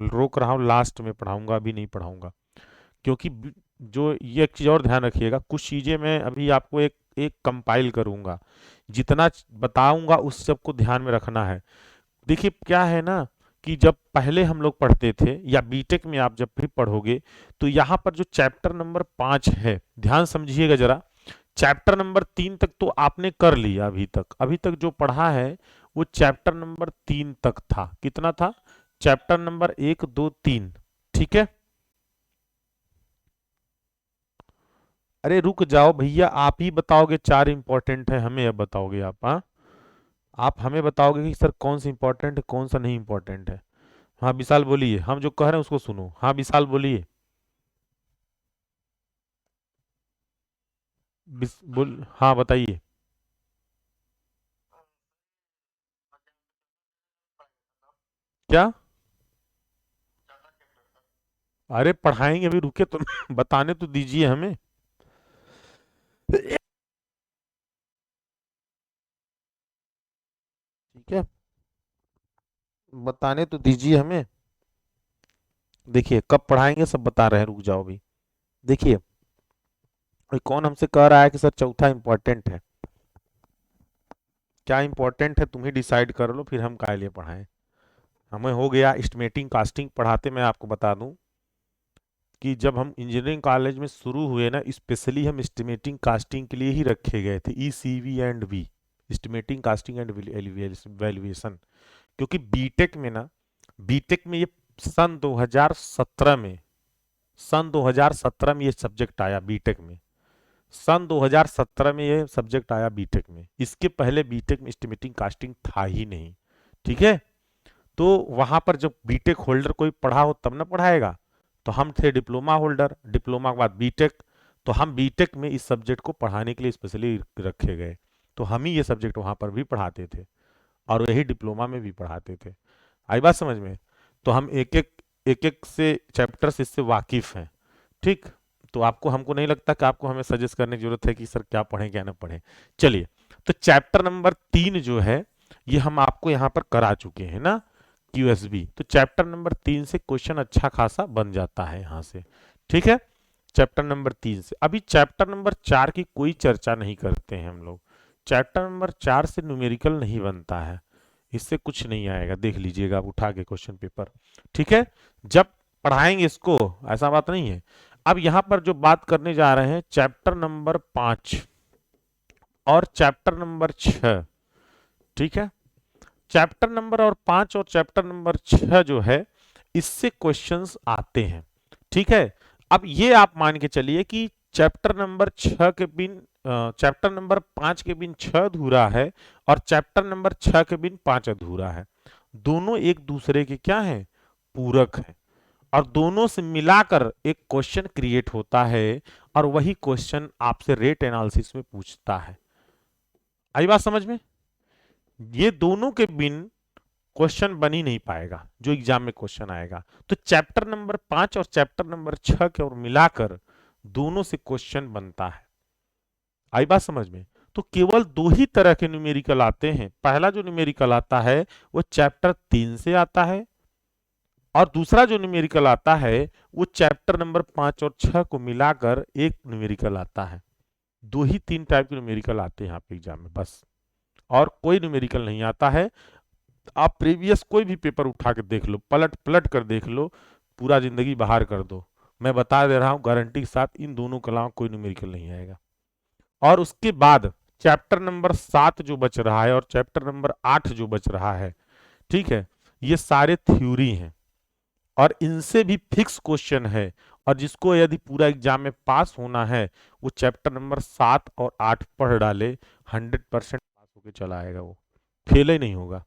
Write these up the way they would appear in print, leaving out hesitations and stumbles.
रोक रहा हूँ, लास्ट में पढ़ाऊंगा, अभी नहीं पढ़ाऊंगा। क्योंकि जो ये एक चीज़ और ध्यान रखिएगा, कुछ चीज़ें मैं अभी आपको एक एक कंपाइल करूंगा, जितना बताऊंगा उस सबको ध्यान में रखना है। देखिए क्या है ना, कि जब पहले हम लोग पढ़ते थे या बीटेक में आप जब भी पढ़ोगे, तो यहाँ पर जो चैप्टर नंबर 5 है, ध्यान समझिएगा जरा। चैप्टर नंबर 3 तक तो आपने कर लिया, अभी तक जो पढ़ा है वो चैप्टर नंबर 3 तक था। कितना था? Chapter number 1 2 3। ठीक है। अरे रुक जाओ भैया, आप ही बताओगे चार इंपॉर्टेंट है, हमें अब बताओगे आप? हाँ, आप हमें बताओगे कि सर कौन सा इंपॉर्टेंट है, कौन सा नहीं इंपॉर्टेंट है। हाँ विशाल बोलिए, हम जो कह रहे हैं उसको सुनो। हाँ विशाल बोलिए। बोल, हाँ बताइए। क्या? अरे पढ़ाएंगे, अभी रुके तो बताने तो दीजिए हमें। ठीक है, बताने तो दीजिए हमें। देखिए कब पढ़ाएंगे सब बता रहे हैं, रुक जाओ अभी। देखिए, अभी कौन हमसे कह रहा है कि सर चौथा इंपॉर्टेंट है? क्या इंपॉर्टेंट है तुम ही डिसाइड कर लो, फिर हम काय लिए पढ़ाएं। हमें हो गया एस्टिमेटिंग कास्टिंग पढ़ाते। मैं आपको बता दूं कि जब हम इंजीनियरिंग कॉलेज में शुरू हुए ना, स्पेशली हम एस्टिमेटिंग कास्टिंग के लिए ही रखे गए थे, ECV and V, estimating casting and valuation. क्योंकि बीटेक में ना, बीटेक में ये सन 2017 में, सन 2017 में ये सब्जेक्ट आया बीटेक में। सन 2017 में ये सब्जेक्ट आया बीटेक में, इसके पहले बीटेक में एस्टिमेटिंग कास्टिंग था ही नहीं। ठीक है। तो वहां पर जब बीटेक होल्डर कोई पढ़ा हो तब ना पढ़ाएगा। तो हम थे डिप्लोमा होल्डर, डिप्लोमा के बाद बीटेक। तो हम बीटेक में इस सब्जेक्ट को पढ़ाने के लिए स्पेशली रखे गए। तो हम ही ये सब्जेक्ट वहां पर भी पढ़ाते थे, और यही डिप्लोमा में भी पढ़ाते थे। आई बात समझ में? तो हम एक एक से चैप्टर से इससे वाकिफ हैं। ठीक। तो आपको, हमको नहीं लगता कि आपको हमें सजेस्ट करने की जरूरत है कि सर क्या पढ़ें क्या ना पढ़ें। चलिए, तो चैप्टर नंबर 3 जो है, ये हम आपको यहाँ पर करा चुके हैं ना, QSB। तो चैप्टर नंबर 3 से क्वेश्चन अच्छा खासा बन जाता है यहाँ से। ठीक है। चैप्टर नंबर 3 से अभी चैप्टर नंबर 4 की कोई चर्चा नहीं करते हैं हम लोग। चैप्टर नंबर 4 से न्यूमेरिकल नहीं बनता है, इससे कुछ नहीं आएगा, देख लीजिएगा आप उठा के क्वेश्चन पेपर। ठीक है। जब पढ़ाएंगे इसको, ऐसा बात नहीं है। अब यहां पर जो बात करने जा रहे हैं, चैप्टर नंबर 5 और चैप्टर नंबर 6। ठीक है। चैप्टर नंबर और 5 और चैप्टर नंबर 6 जो है, इससे क्वेश्चंस आते हैं। ठीक है। अब ये आप मान के चलिए कि चैप्टर नंबर 6 के बिन, चैप्टर नंबर 5 के बिन 6 अधूरा है, और चैप्टर नंबर 6 के बिन 5 अधूरा है। दोनों एक दूसरे के क्या है? पूरक है। और दोनों से मिलाकर एक क्वेश्चन क्रिएट होता है, और वही क्वेश्चन आपसे रेट एनालिसिस में पूछता है। आई बात समझ में? ये दोनों के बिन क्वेश्चन बन ही नहीं पाएगा जो एग्जाम में क्वेश्चन आएगा। तो चैप्टर नंबर 5 और चैप्टर नंबर 6 के और मिलाकर दोनों से क्वेश्चन बनता है। आई बात समझ में? तो केवल दो ही तरह के न्यूमेरिकल आते हैं। पहला जो न्यूमेरिकल आता है वो चैप्टर 3 से आता है, और दूसरा जो न्यूमेरिकल आता है वो चैप्टर नंबर 5 और 6 को मिलाकर एक न्यूमेरिकल आता है। दो ही तीन टाइप के न्यूमेरिकल आते हैं यहाँ पे एग्जाम में, बस। और कोई न्यूमेरिकल नहीं आता है। आप प्रीवियस कोई भी पेपर उठा के देख लो, पलट पलट कर देख लो, पूरा जिंदगी बाहर कर दो, मैं बता दे रहा हूँ गारंटी के साथ, इन दोनों के अलावा कोई न्यूमेरिकल नहीं आएगा। और उसके बाद चैप्टर नंबर 7 जो बच रहा है और चैप्टर नंबर 8 जो बच रहा है, ठीक है, ये सारे थ्योरी हैं, और इनसे भी फिक्स क्वेश्चन है। और जिसको यदि पूरा एग्जाम में पास होना है, वो चैप्टर नंबर 7 और 8 पढ़ डाले, 100% पास होके चला आएगा, वो फेल ही नहीं होगा।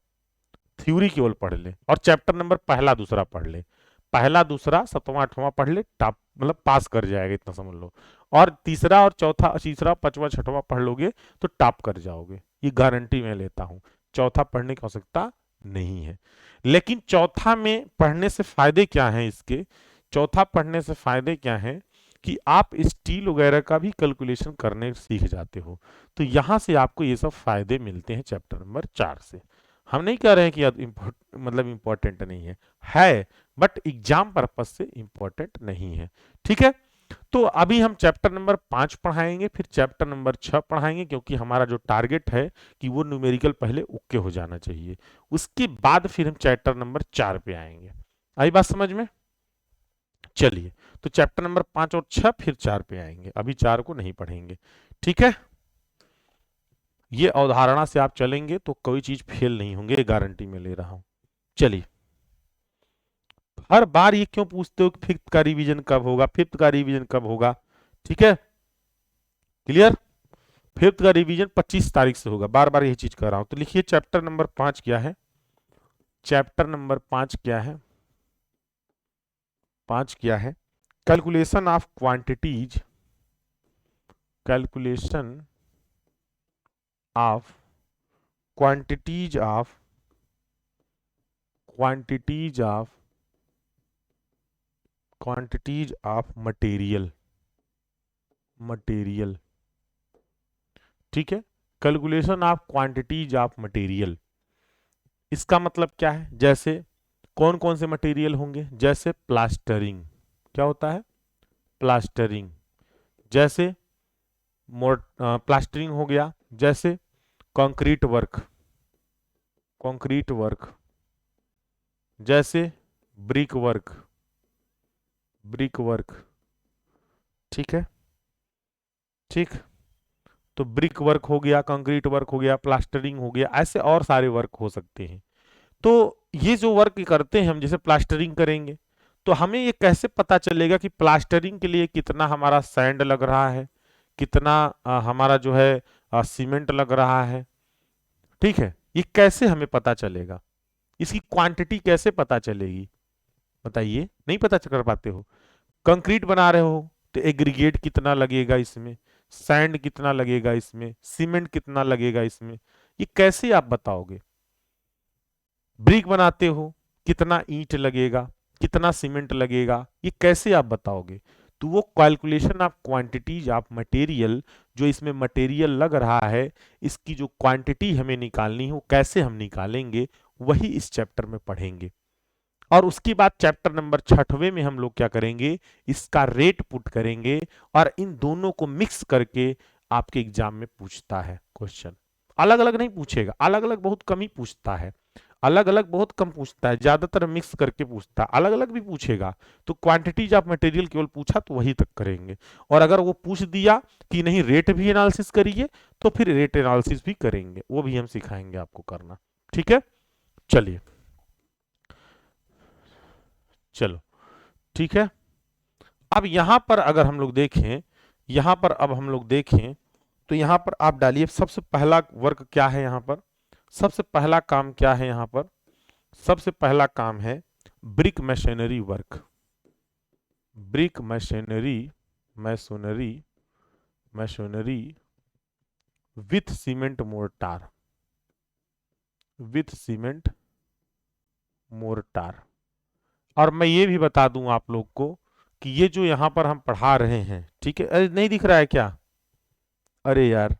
थ्योरी केवल पढ़ ले, और चैप्टर नंबर पहला दूसरा पढ़ ले, पहला दूसरा सतवां आठवां पढ़ ले, टॉप मतलब पास कर जाएगा, इतना समझ लो। और तीसरा और चौथा, तीसरा पांचवा छठवां पढ़ लोगे तो टॉप कर जाओगे, ये गारंटी मैं लेता हूं। चौथा पढ़ने की आवश्यकता नहीं है। लेकिन चौथा में पढ़ने से फायदे क्या हैं इसके? चौथा पढ़ने से फायदे क्या हैं कि आप स्टील वगैरह का भी कैलकुलेशन करने सीख जाते हो। तो यहां से आपको ये सब फायदे मिलते हैं चैप्टर नंबर 4 से। हम नहीं कह रहे हैं कि मतलब इम्पोर्टेंट नहीं है बट एग्जाम पर्पज से इम्पोर्टेंट नहीं है। ठीक है, तो अभी हम चैप्टर नंबर 5 पढ़ाएंगे, फिर चैप्टर नंबर 6 पढ़ाएंगे, क्योंकि हमारा जो टारगेट है कि वो न्यूमेरिकल पहले ओके हो जाना चाहिए। उसके बाद फिर हम चैप्टर नंबर 4 पे आएंगे। आई बात समझ में? चलिए, तो चैप्टर नंबर 5 और 6 फिर 4 पे आएंगे, अभी 4 को नहीं पढ़ेंगे। ठीक है, ये अवधारणा से आप चलेंगे तो कोई चीज फेल नहीं होंगे, ये गारंटी मैं ले रहा हूं। चलिए, हर बार ये क्यों पूछते हो कि फिफ्थ का रिवीजन कब होगा, फिफ्थ का रिवीजन कब होगा? ठीक है, क्लियर? फिफ्थ का रिवीजन 25 तारीख से होगा, बार बार यही चीज कर रहा हूं। तो लिखिए चैप्टर नंबर 5 क्या है। चैप्टर नंबर 5 क्या है? 5 क्या है? Calculation of quantities, calculation of quantities of quantities of quantities of material, material. ठीक है, calculation of quantities of material, इसका मतलब क्या है? जैसे कौन कौन से मटेरियल होंगे? जैसे प्लास्टरिंग, क्या होता है? प्लास्टरिंग। जैसे प्लास्टरिंग हो गया, जैसे कंक्रीट वर्क, कंक्रीट वर्क, जैसे ब्रिक वर्क, ब्रिक वर्क। ठीक है, ठीक, तो ब्रिक वर्क हो गया, कंक्रीट वर्क हो गया, प्लास्टरिंग हो गया, ऐसे और सारे वर्क हो सकते हैं। तो ये जो वर्क करते हैं हम, जैसे प्लास्टरिंग करेंगे, तो हमें ये कैसे पता चलेगा कि प्लास्टरिंग के लिए कितना हमारा सैंड लग रहा है, कितना हमारा जो है सीमेंट लग रहा है? ठीक है, ये कैसे हमें पता चलेगा? इसकी क्वांटिटी कैसे पता चलेगी? बताइए, नहीं पता कर पाते हो? कंक्रीट बना रहे हो तो एग्रीगेट कितना लगेगा इसमें, सैंड कितना लगेगा इसमें, सीमेंट कितना लगेगा इसमें, ये कैसे आप बताओगे? ब्रिक बनाते हो, कितना ईंट लगेगा, कितना सीमेंट लगेगा, ये कैसे आप बताओगे? तो वो calculation of quantities of material, जो इसमें मटेरियल लग रहा है, इसकी जो क्वांटिटी हमें निकालनी है वो कैसे हम निकालेंगे, वही इस चैप्टर में पढ़ेंगे। और उसके बाद चैप्टर नंबर 6वें में हम लोग क्या करेंगे, इसका रेट पुट करेंगे, और इन दोनों को मिक्स करके आपके एग्जाम में पूछता है क्वेश्चन। अलग अलग नहीं पूछेगा, अलग अलग बहुत कम ही पूछता है, अलग अलग बहुत कम पूछता है, ज्यादातर मिक्स करके पूछता है। अलग अलग भी पूछेगा तो क्वांटिटीज ऑफ मटेरियल केवल पूछा तो वही तक करेंगे, और अगर वो पूछ दिया कि नहीं रेट भी एनालिसिस करिए, तो फिर रेट एनालिसिस भी करेंगे, वो भी हम सिखाएंगे आपको करना। ठीक है, चलिए, चलो, ठीक है। अब यहां पर अगर हम लोग देखें, यहां पर अब हम लोग देखें, तो यहां पर आप डालिए सबसे पहला वर्क क्या है यहां पर, सबसे पहला काम क्या है यहां पर? सबसे पहला काम है brick machinery work, brick machinery, masonry, masonry with cement mortar, with cement mortar. और मैं ये भी बता दूं आप लोग को कि ये जो यहां पर हम पढ़ा रहे हैं, ठीक है, अरे नहीं दिख रहा है क्या? अरे यार,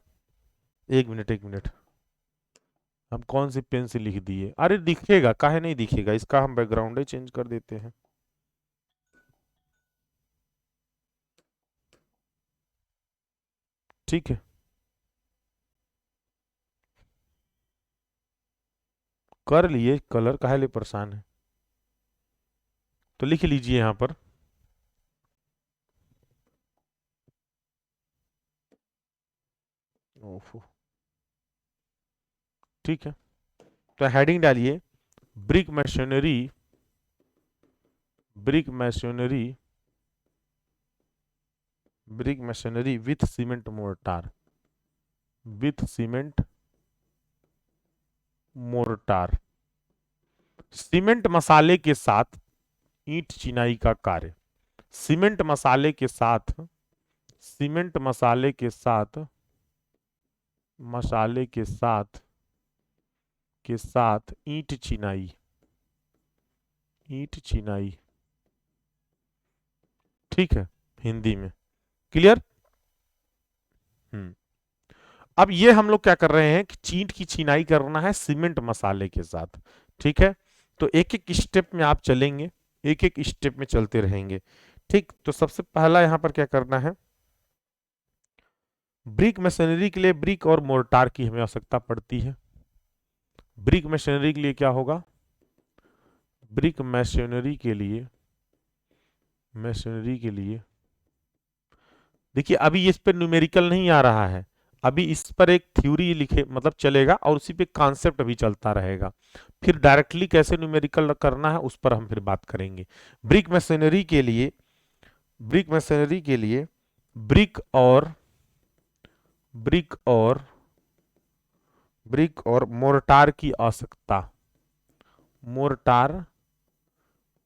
एक मिनट, एक मिनट, हम कौन सी पेन से लिख दिए? अरे दिखेगा, काहे नहीं दिखेगा? इसका हम बैकग्राउंड ही चेंज कर देते हैं। ठीक है, कर लिए, कलर काहे लिए परेशान है? तो लिख लीजिए यहां पर, ओफो, ठीक है, तो हेडिंग डालिए brick machinery, brick machinery, brick machinery with cement mortar, with cement mortar. Cement मसाले के साथ ईंट चिनाई का कार्य, सीमेंट मसाले के साथ, सीमेंट मसाले के साथ, मसाले के साथ, के साथ ईंट चिनाई, ईंट चिनाई। ठीक है, हिंदी में क्लियर? हम्म। अब ये हम लोग क्या कर रहे हैं कि ईंट की चिनाई करना है सीमेंट मसाले के साथ। ठीक है, तो एक एक स्टेप में आप चलेंगे, एक एक स्टेप में चलते रहेंगे। ठीक, तो सबसे पहला यहां पर क्या करना है, ब्रिक मशीनरी के लिए ब्रिक और मोर्टार की हमें आवश्यकता पड़ती है। ब्रिक मशीनरी के लिए क्या होगा, ब्रिक मशीनरी के लिए, मशीनरी के लिए देखिए अभी इस पे न्यूमेरिकल नहीं आ रहा है, अभी इस पर एक थ्योरी लिखे मतलब चलेगा और उसी पे कॉन्सेप्ट भी चलता रहेगा। फिर डायरेक्टली कैसे न्यूमेरिकल करना है उस पर हम फिर बात करेंगे। ब्रिक मशीनरी के लिए, ब्रिक मशीनरी के लिए ब्रिक और ब्रिक और ब्रिक और मोर्टार की आवश्यकता, मोर्टार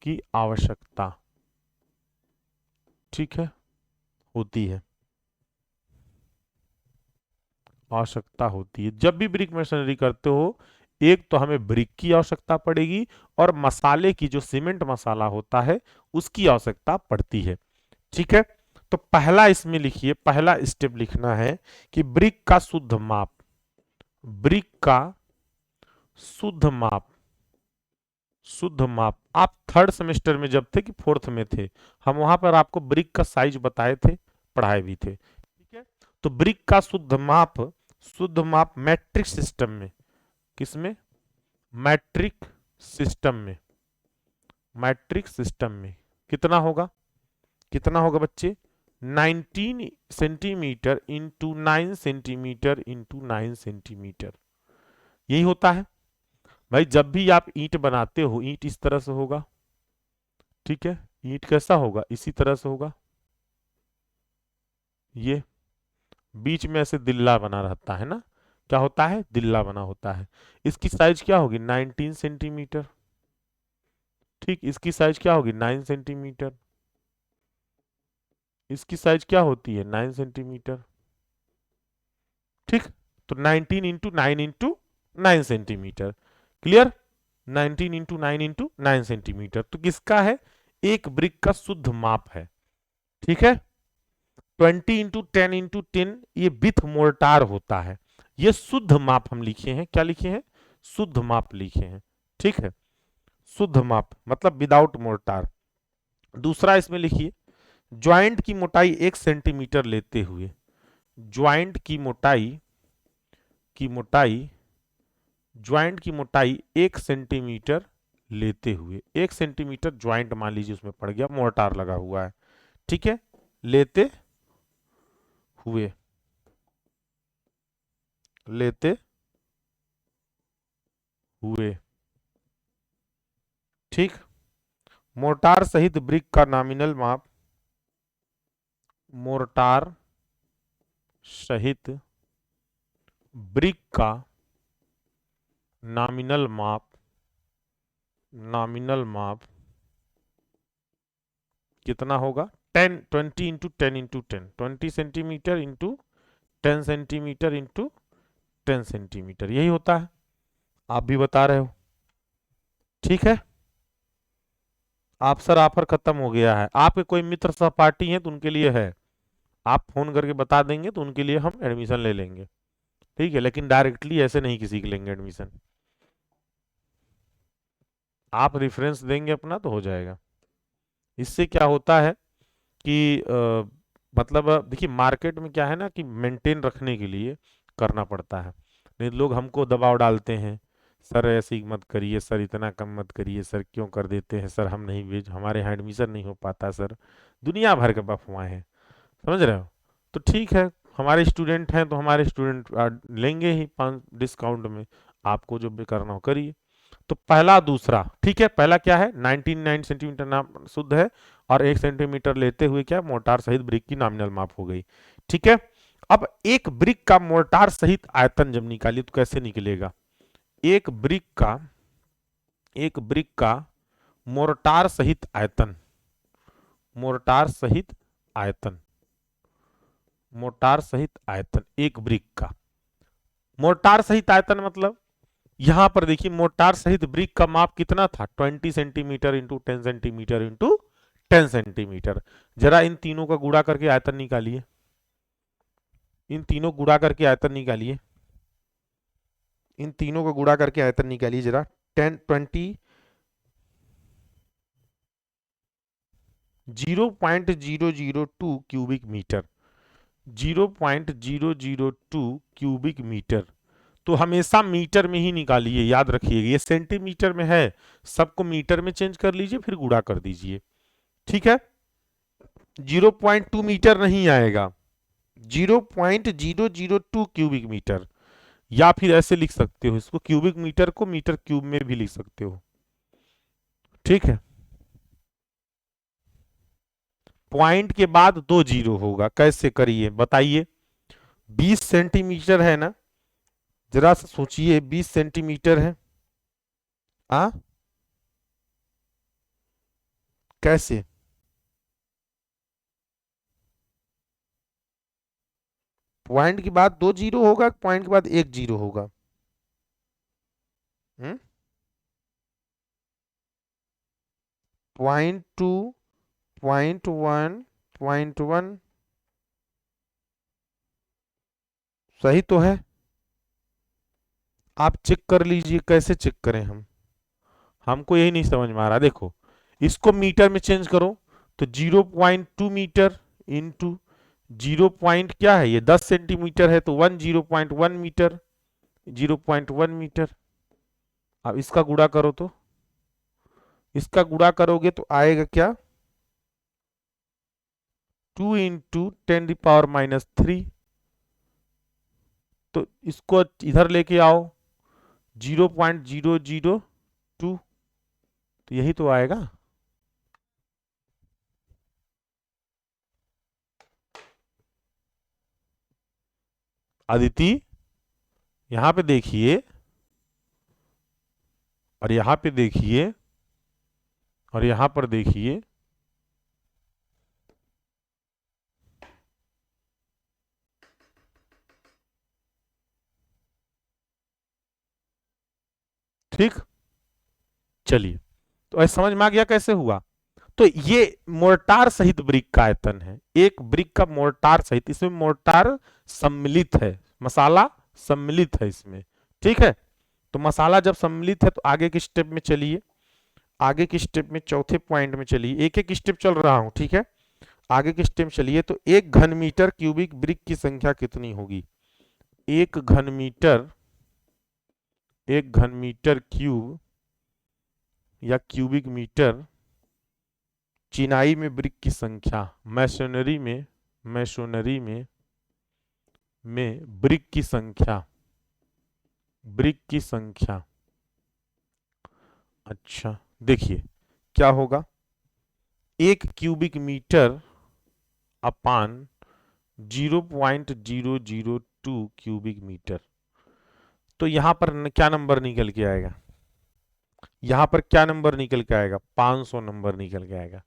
की आवश्यकता, ठीक है, होती है, आवश्यकता होती है। जब भी ब्रिक मशीनरी करते हो, एक तो हमें ब्रिक की आवश्यकता पड़ेगी और मसाले की जो सीमेंट मसाला होता है उसकी आवश्यकता पड़ती है। ठीक है, तो पहला इसमें लिखिए, पहला स्टेप लिखना है कि ब्रिक का शुद्ध माप, ब्रिक का शुद्ध माप, शुद्ध माप। आप थर्ड सेमेस्टर में जब थे कि फोर्थ में थे, हम वहां पर आपको ब्रिक का साइज बताए थे, पढ़ाए भी थे। ठीक है, तो ब्रिक का शुद्ध माप, शुद्ध माप मैट्रिक सिस्टम में, किसमें, मैट्रिक सिस्टम में, मैट्रिक सिस्टम में कितना होगा, कितना होगा बच्चे, 19 centimetre into 9 centimetre into 9 centimetre, यही होता है। भाई जब भी आप ईंट बनाते हो, ईंट इस तरह से होगा, ठीक है, ईंट कैसा होगा, इसी तरह से होगा, ये बीच में ऐसे दिल्ला बना रहता है ना, क्या होता है, दिल्ला बना होता है। इसकी साइज क्या होगी, 19 सेंटीमीटर। ठीक, इसकी साइज क्या होगी, 9 सेंटीमीटर। इसकी साइज क्या होती है, 9 सेंटीमीटर। ठीक, तो 19 into 9 into 9 centimetre, clear, 19 into 9 into 9 centimetre. तो किसका है, एक ब्रिक का शुद्ध माप है। ठीक है, 20 इंटू 10 इंटू 10 ये विथ मोर्टार होता है। ये शुद्ध माप हम लिखे हैं, क्या लिखे हैं, शुद्ध माप लिखे हैं। ठीक है, शुद्ध माप मतलब विदाउट मोर्टार। दूसरा इसमें लिखिए, ज्वाइंट की मोटाई 1 सेंटीमीटर लेते हुए, ज्वाइंट की मोटाई, की मोटाई, ज्वाइंट की मोटाई 1 सेंटीमीटर लेते हुए, 1 सेंटीमीटर ज्वाइंट मान लीजिए उसमें पड़ गया, मोर्टार लगा हुआ है। ठीक है, लेते हुए, लेते हुए, ठीक, मोर्टार सहित ब्रिक का नॉमिनल माप, मोर्टार सहित ब्रिक का नॉमिनल माप, नॉमिनल माप कितना होगा, 10 20 into 10 into 10, 20 centimetre into 10 centimetre into 10 centimetre, यही होता है, आप भी बता रहे हो। ठीक है, आप सर ऑफर खत्म हो गया है, आपके कोई मित्र सहपाठी हैं तो उनके लिए है, आप फोन करके बता देंगे तो उनके लिए हम एडमिशन ले लेंगे। ठीक है, लेकिन डायरेक्टली ऐसे नहीं किसी के लेंगे एडमिशन, आप रेफरेंस देंगे अपना तो हो जाएगा। इससे क्या होता है कि मतलब देखिए मार्केट में क्या है ना कि मेंटेन रखने के लिए करना पड़ता है, नहीं तो लोग हमको दबाव डालते हैं, सर ऐसे ही मत करिए, सर इतना कम मत करिए, सर क्यों कर देते हैं, सर हम नहीं भेज, हमारे यहाँ एडमिशन नहीं हो पाता सर, दुनिया भर के अफवाहें हैं, समझ रहे हो। तो ठीक है, हमारे स्टूडेंट हैं तो हमारे स्टूडेंट लेंगे ही 5 डिस्काउंट में, आपको जो भी करना हो करिए। तो पहला दूसरा, ठीक है, पहला क्या है, 99 सेंटीमीटर नाम शुद्ध है, और 1 सेंटीमीटर लेते हुए क्या, मोर्टार सहित ब्रिक की नॉमिनल माप हो गई। ठीक है, अब एक ब्रिक का मोर्टार सहित आयतन जब निकालिए तो कैसे निकलेगा, एक ब्रिक का, एक ब्रिक का मोर्टार सहित आयतन, मोर्टार सहित आयतन, मोर्टार सहित आयतन एक ब्रिक का, मोर्टार सहित आयतन मतलब यहां पर देखिए मोर्टार सहित ब्रिक का माप कितना था, 20 centimetre into 10 centimetre into 10 centimetre. जरा इन तीनों का गुणा करके आयतन निकालिए, इन तीनों गुणा करके आयतन निकालिए, इन तीनों को गुणा करके आयतन निकालिए जरा। 10 20 0.002 क्यूबिक मीटर, 0.002 क्यूबिक मीटर। तो हमेशा मीटर में ही निकालिए, याद रखिएगा। ये सेंटीमीटर में है, सबको मीटर में चेंज कर लीजिए, फिर गुणा कर दीजिए, ठीक है। 0.2 मीटर नहीं आएगा, 0.002 क्यूबिक मीटर। या फिर ऐसे लिख सकते हो इसको, क्यूबिक मीटर को मीटर क्यूब में भी लिख सकते हो, ठीक है। पॉइंट के बाद 2 जीरो होगा, कैसे करिए बताइए। 20 सेंटीमीटर है ना, जरा सा सोचिए, 20 सेंटीमीटर है, आ कैसे? पॉइंट के बाद 2 जीरो होगा, पॉइंट के बाद 1 जीरो होगा? हम्म, 0.2, 0.1, 0.1 सही तो है। आप चेक कर लीजिए, कैसे चेक करें हम, हमको यही नहीं समझ में आ रहा। देखो, इसको मीटर में चेंज करो, तो 0.2 मीटर इंटू 0 पॉइंट क्या है, ये 10 सेंटीमीटर है, तो 0.1 मीटर, 0.1 मीटर। अब इसका गुणा करो, तो इसका गुणा करोगे तो आएगा क्या, 2 इंटू 10⁻³ तो इसको इधर लेके आओ, 0.002, तो यही तो आएगा। अदिति, यहां पे देखिए, और यहां पे देखिए, और यहां पर देखिए, ठीक। चलिए, तो ऐसा समझ में आ गया कैसे हुआ। तो ये मोर्टार सहित ब्रिक का आयतन है, एक ब्रिक का मोर्टार सहित, इसमें मोर्टार सम्मिलित है, मसाला सम्मिलित है इसमें, ठीक है। तो मसाला जब सम्मिलित है तो आगे के स्टेप में चलिए, आगे के स्टेप में चौथे पॉइंट में चलिए, एक एक स्टेप चल रहा हूं, ठीक है। आगे के स्टेप चलिए, तो एक घन मीटर क्यूबिक ब्रिक की संख्या कितनी होगी? एक घन मीटर, एक घन मीटर क्यूब या क्यूबिक मीटर चिनाई में ब्रिक की संख्या, मैसोनरी में, मैसोनरी में ब्रिक की संख्या, ब्रिक की संख्या। अच्छा, देखिए क्या होगा, एक क्यूबिक मीटर अपान 0.002 क्यूबिक मीटर। तो यहां पर क्या नंबर निकल के आएगा, यहां पर क्या नंबर निकल के आएगा, 500 नंबर निकल के आएगा।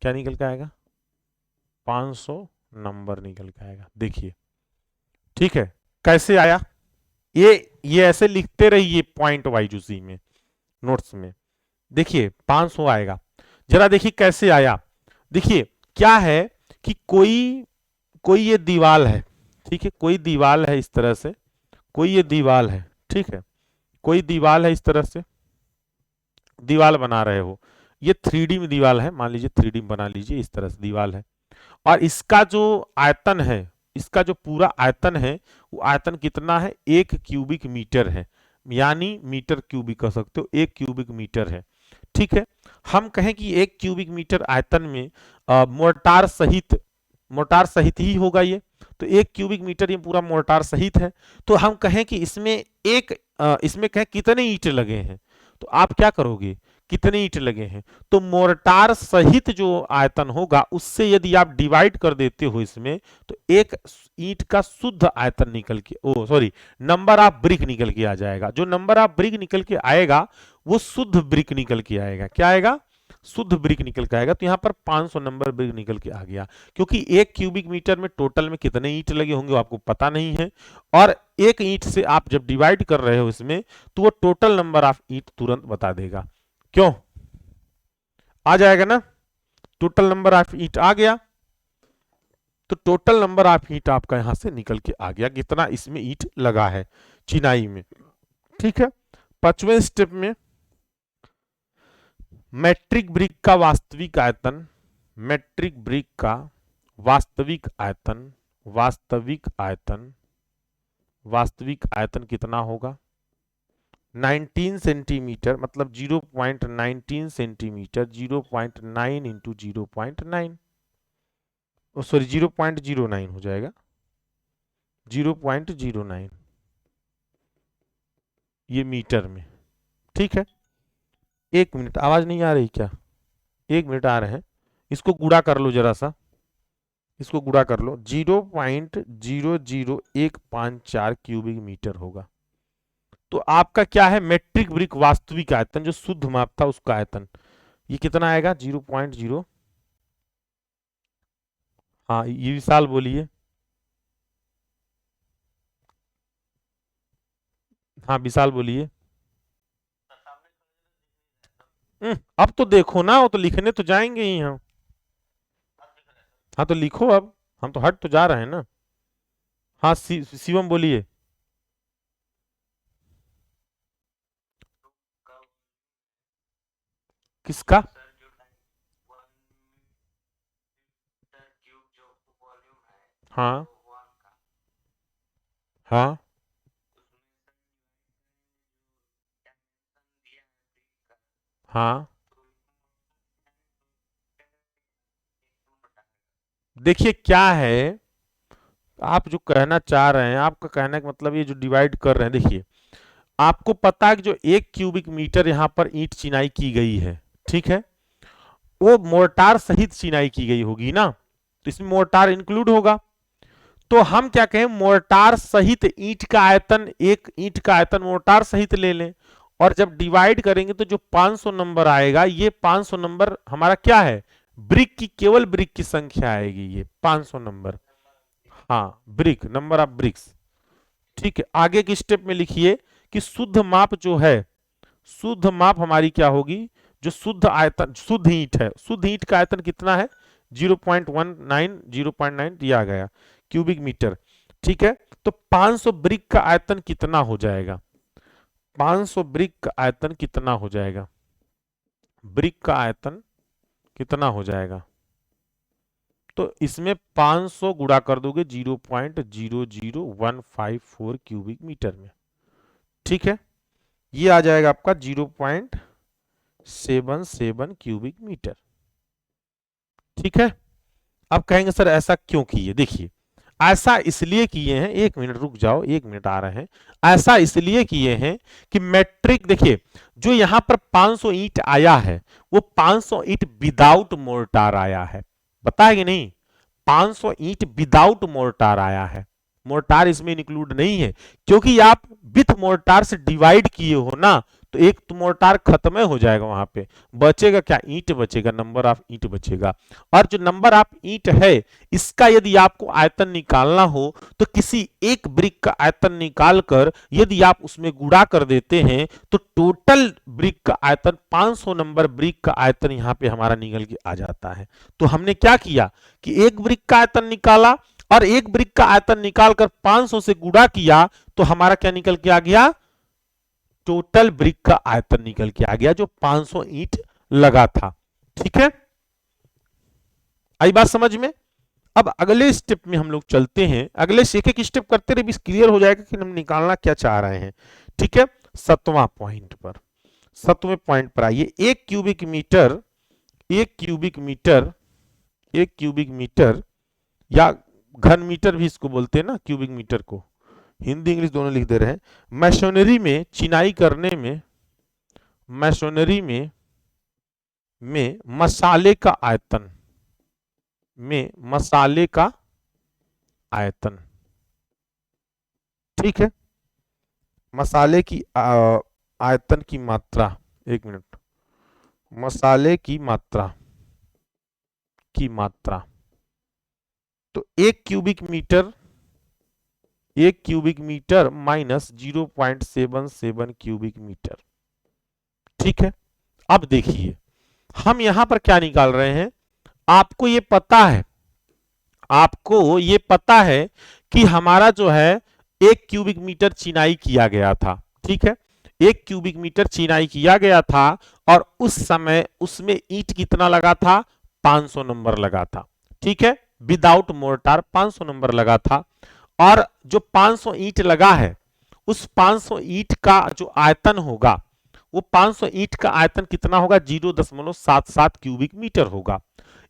क्या निकल के आएगा, 500 नंबर निकल के आएगा। देखिए, ठीक है, कैसे आया, ये ऐसे लिखते रहिए पॉइंट वाइज उसी में, नोट्स में। देखिए 500 आएगा, जरा देखिए कैसे आया। देखिए क्या है कि कोई कोई ये दीवाल है, ठीक है, कोई दीवाल है इस तरह से, कोई ये दीवाल है, ठीक है, कोई दीवाल है इस तरह से, दीवाल बना रहे हो, ये 3D में दीवाल है, मान लीजिए 3D में बना लीजिए, इस तरह से दीवाल है। और इसका जो आयतन है, इसका जो पूरा आयतन है, वो आयतन कितना है, 1 क्यूबिक मीटर है, यानी मीटर क्यूबिक कह सकते हो, 1 क्यूबिक मीटर है, ठीक है। हम कहें कि 1 क्यूबिक मीटर आयतन में मोर्टार सहित, मोर्टार सहित ही होगा ये, तो 1 क्यूबिक मीटर ये पूरा मोर्टार सहित है। तो हम कहें कि इसमें इसमें कहें कितने ईंट लगे हैं, तो आप क्या करोगे, कितने ईंट लगे हैं, तो मोर्टार सहित जो आयतन होगा उससे यदि आप डिवाइड कर देते हो इसमें, तो एक ईंट का शुद्ध आयतन निकल के, ओ सॉरी, नंबर ऑफ ब्रिक निकल के आ जाएगा। जो नंबर ऑफ ब्रिक निकल के आएगा वो शुद्ध ब्रिक निकल के आएगा। क्या आएगा, शुद्ध ब्रिक निकल के आएगा। तो यहां पर 500 नंबर ब्रिक निकल के आ गया, क्योंकि 1 क्यूबिक मीटर में टोटल में कितने ईंट लगे होंगे वो आपको पता नहीं है, और एक ईंट से आप जब डिवाइड कर रहे हो इसमें, तो वो टोटल नंबर ऑफ ईंट तुरंत बता देगा। क्यों, आ जाएगा ना, टोटल नंबर ऑफ ईंट आ गया। तो टोटल नंबर ऑफ ईंट आपका यहां से निकल के आ गया, कितना इसमें ईंट लगा है चिनाई में। ठीक है, पांचवें स्टेप में मैट्रिक ब्रिक का वास्तविक आयतन, मैट्रिक ब्रिक का वास्तविक आयतन, वास्तविक आयतन, वास्तविक आयतन कितना होगा 19 सेंटीमीटर, मतलब 0.19 सेंटीमीटर, 0.9 इंटू 0.9, सॉरी 0.09 हो जाएगा, 0.09 ये मीटर में। ठीक है, एक मिनट, आवाज नहीं आ रही क्या? एक मिनट, आ रहे हैं। इसको गुणा कर लो जरा सा, इसको गुणा कर लो, 0.00154 क्यूबिक मीटर होगा। तो आपका क्या है, मेट्रिक ब्रिक वास्तविक आयतन, जो शुद्ध माप था उसका आयतन, ये कितना आएगा 0.0, हाँ ये विशाल बोलिए, हाँ विशाल बोलिए। अब तो देखो ना, वो तो लिखने तो जाएंगे ही हम। हाँ तो लिखो अब, हम तो हट तो जा रहे हैं ना। हाँ शिवम बोलिए। किसका? हाँ हाँ हाँ, देखिए क्या है, आप जो कहना चाह रहे हैं, आपका कहने का मतलब ये जो डिवाइड कर रहे हैं, देखिए आपको पता है कि जो 1 क्यूबिक मीटर यहाँ पर ईंट चिनाई की गई है, ठीक है, वो मोर्टार सहित चिनाई की गई होगी ना, तो इसमें मोर्टार इंक्लूड होगा। तो हम क्या कहें, मोर्टार सहित ईंट का आयतन, एक ईंट का आयतन मोर्टार सहित ले लें, और जब डिवाइड करेंगे तो जो 500 नंबर आएगा, ये 500 नंबर हमारा क्या है, ब्रिक की, केवल ब्रिक की संख्या आएगी ये 500 नंबर। हाँ ब्रिक, नंबर ऑफ ब्रिक्स। ठीक है, आगे के स्टेप में लिखिए कि शुद्ध माप जो है, शुद्ध माप हमारी क्या होगी, जो शुद्ध आयतन, शुद्ध ईंट है, शुद्ध ईंट का आयतन कितना है 0.19, 0.9 दिया गया क्यूबिक मीटर। ठीक है, तो 500 ब्रिक का आयतन कितना हो जाएगा, 500 ब्रिक का आयतन कितना हो जाएगा, ब्रिक का आयतन कितना हो जाएगा, तो इसमें 500 गुणा कर दोगे 0.00154 क्यूबिक मीटर में। ठीक है, ये आ जाएगा आपका 0.77 क्यूबिक मीटर। ठीक है, अब कहेंगे सर ऐसा क्यों किए, देखिए ऐसा इसलिए किए हैं, एक मिनट रुक जाओ, एक मिनट आ रहे हैं। ऐसा इसलिए किए हैं कि मैट्रिक, देखिए जो यहां पर 500 ईंट आया है, वो 500 ईंट विदाउट मोर्टार आया है, बताया कि नहीं, 500 ईंट विदाउट मोर्टार आया है, मोर्टार इसमें इंक्लूड नहीं है, क्योंकि आप विथ मोर्टार से डिवाइड किए हो ना, तो एक तो मोर्टार खत्म हो जाएगा, वहां पे बचेगा क्या, ईंट बचेगा, नंबर ऑफ ईंट बचेगा। और जो नंबर ऑफ ईंट है, इसका यदि आपको आयतन निकालना हो, तो किसी एक ब्रिक का आयतन निकाल कर यदि आप उसमें गुणा कर देते हैं, तो टोटल ब्रिक का आयतन, 500 नंबर ब्रिक का आयतन यहां पे हमारा निकल के आ जाता है। तो हमने क्या किया कि एक ब्रिक का आयतन निकाला, और एक ब्रिक का आयतन निकालकर 500 से गुणा किया, तो हमारा क्या निकल के आ गया, टोटल ब्रिक का आयतन निकल के आ गया, जो 500 ईंट लगा था। ठीक है, आई बात समझ में? अब अगले स्टेप में हम लोग चलते हैं, अगले से एक एक स्टेप करते रहे, क्लियर हो जाएगा कि हम निकालना क्या चाह रहे हैं। ठीक है, 7वां पॉइंट पर, 7वें पॉइंट पर आइए। एक क्यूबिक मीटर, एक क्यूबिक मीटर, एक क्यूबिक मीटर, या घन मीटर भी इसको बोलते हैं ना, क्यूबिक मीटर को, हिंदी इंग्लिश दोनों लिख दे रहे हैं। मैसोनरी में चिनाई करने में, मैसोनरी में मसाले का आयतन, में मसाले का आयतन, ठीक है, मसाले की आयतन की मात्रा, एक मिनट, मसाले की मात्रा, की मात्रा, तो एक क्यूबिक मीटर, एक cubic metre minus 0.77 cubic metre. ठीक है, अब देखिए हम यहां पर क्या निकाल रहे हैं, आपको ये पता है, आपको ये पता है कि हमारा जो है 1 क्यूबिक मीटर चिनाई किया गया था, ठीक है, 1 क्यूबिक मीटर चिनाई किया गया था और उस समय उसमें ईंट कितना लगा था, 500 नंबर लगा था, ठीक है, विदाउट मोर्टार 500 नंबर लगा था। और जो 500 ईंट लगा है उस 500 ईंट का जो आयतन होगा वो 500 ईंट का आयतन कितना होगा, 0.77 क्यूबिक मीटर होगा।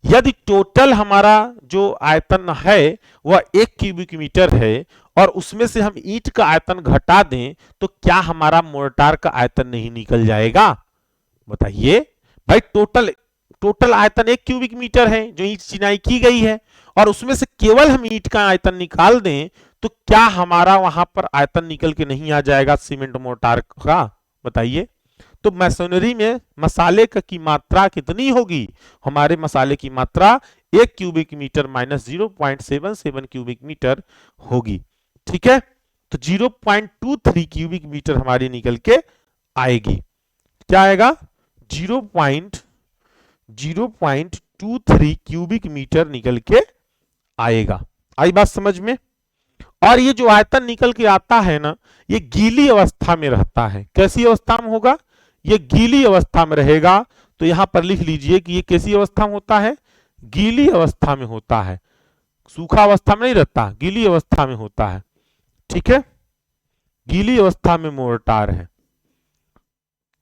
यदि टोटल हमारा जो आयतन है वह 1 क्यूबिक मीटर है और उसमें से हम ईंट का आयतन घटा दें तो क्या हमारा मोर्टार का आयतन नहीं निकल जाएगा, बताइए भाई। टोटल टोटल आयतन 1 क्यूबिक मीटर है जो ईंट चिनाई की गई है और उसमें से केवल हम ईंट का आयतन निकाल दें तो क्या हमारा वहां पर आयतन निकल के नहीं आ जाएगा सीमेंट मोर्टार का, बताइए। तो मैसोनरी में मसाले की मात्रा कितनी होगी, हमारे मसाले की मात्रा 1 cubic metre minus 0.77 cubic metre होगी, ठीक है। तो 0.23 क्यूबिक मीटर हमारी निकल के आएगी, क्या आएगा, 0.23 क्यूबिक मीटर निकल के आएगा। आई बात समझ में। और ये जो आयतन निकल के आता है ना ये गीली अवस्था में रहता है, कैसी अवस्था में होगा, ये गीली अवस्था में रहेगा। तो यहां पर लिख लीजिए कि ये कैसी अवस्था में होता है, गीली अवस्था में होता है, सूखा अवस्था में नहीं रहता, गीली अवस्था में होता है, ठीक है, गीली अवस्था में मोर्टार है।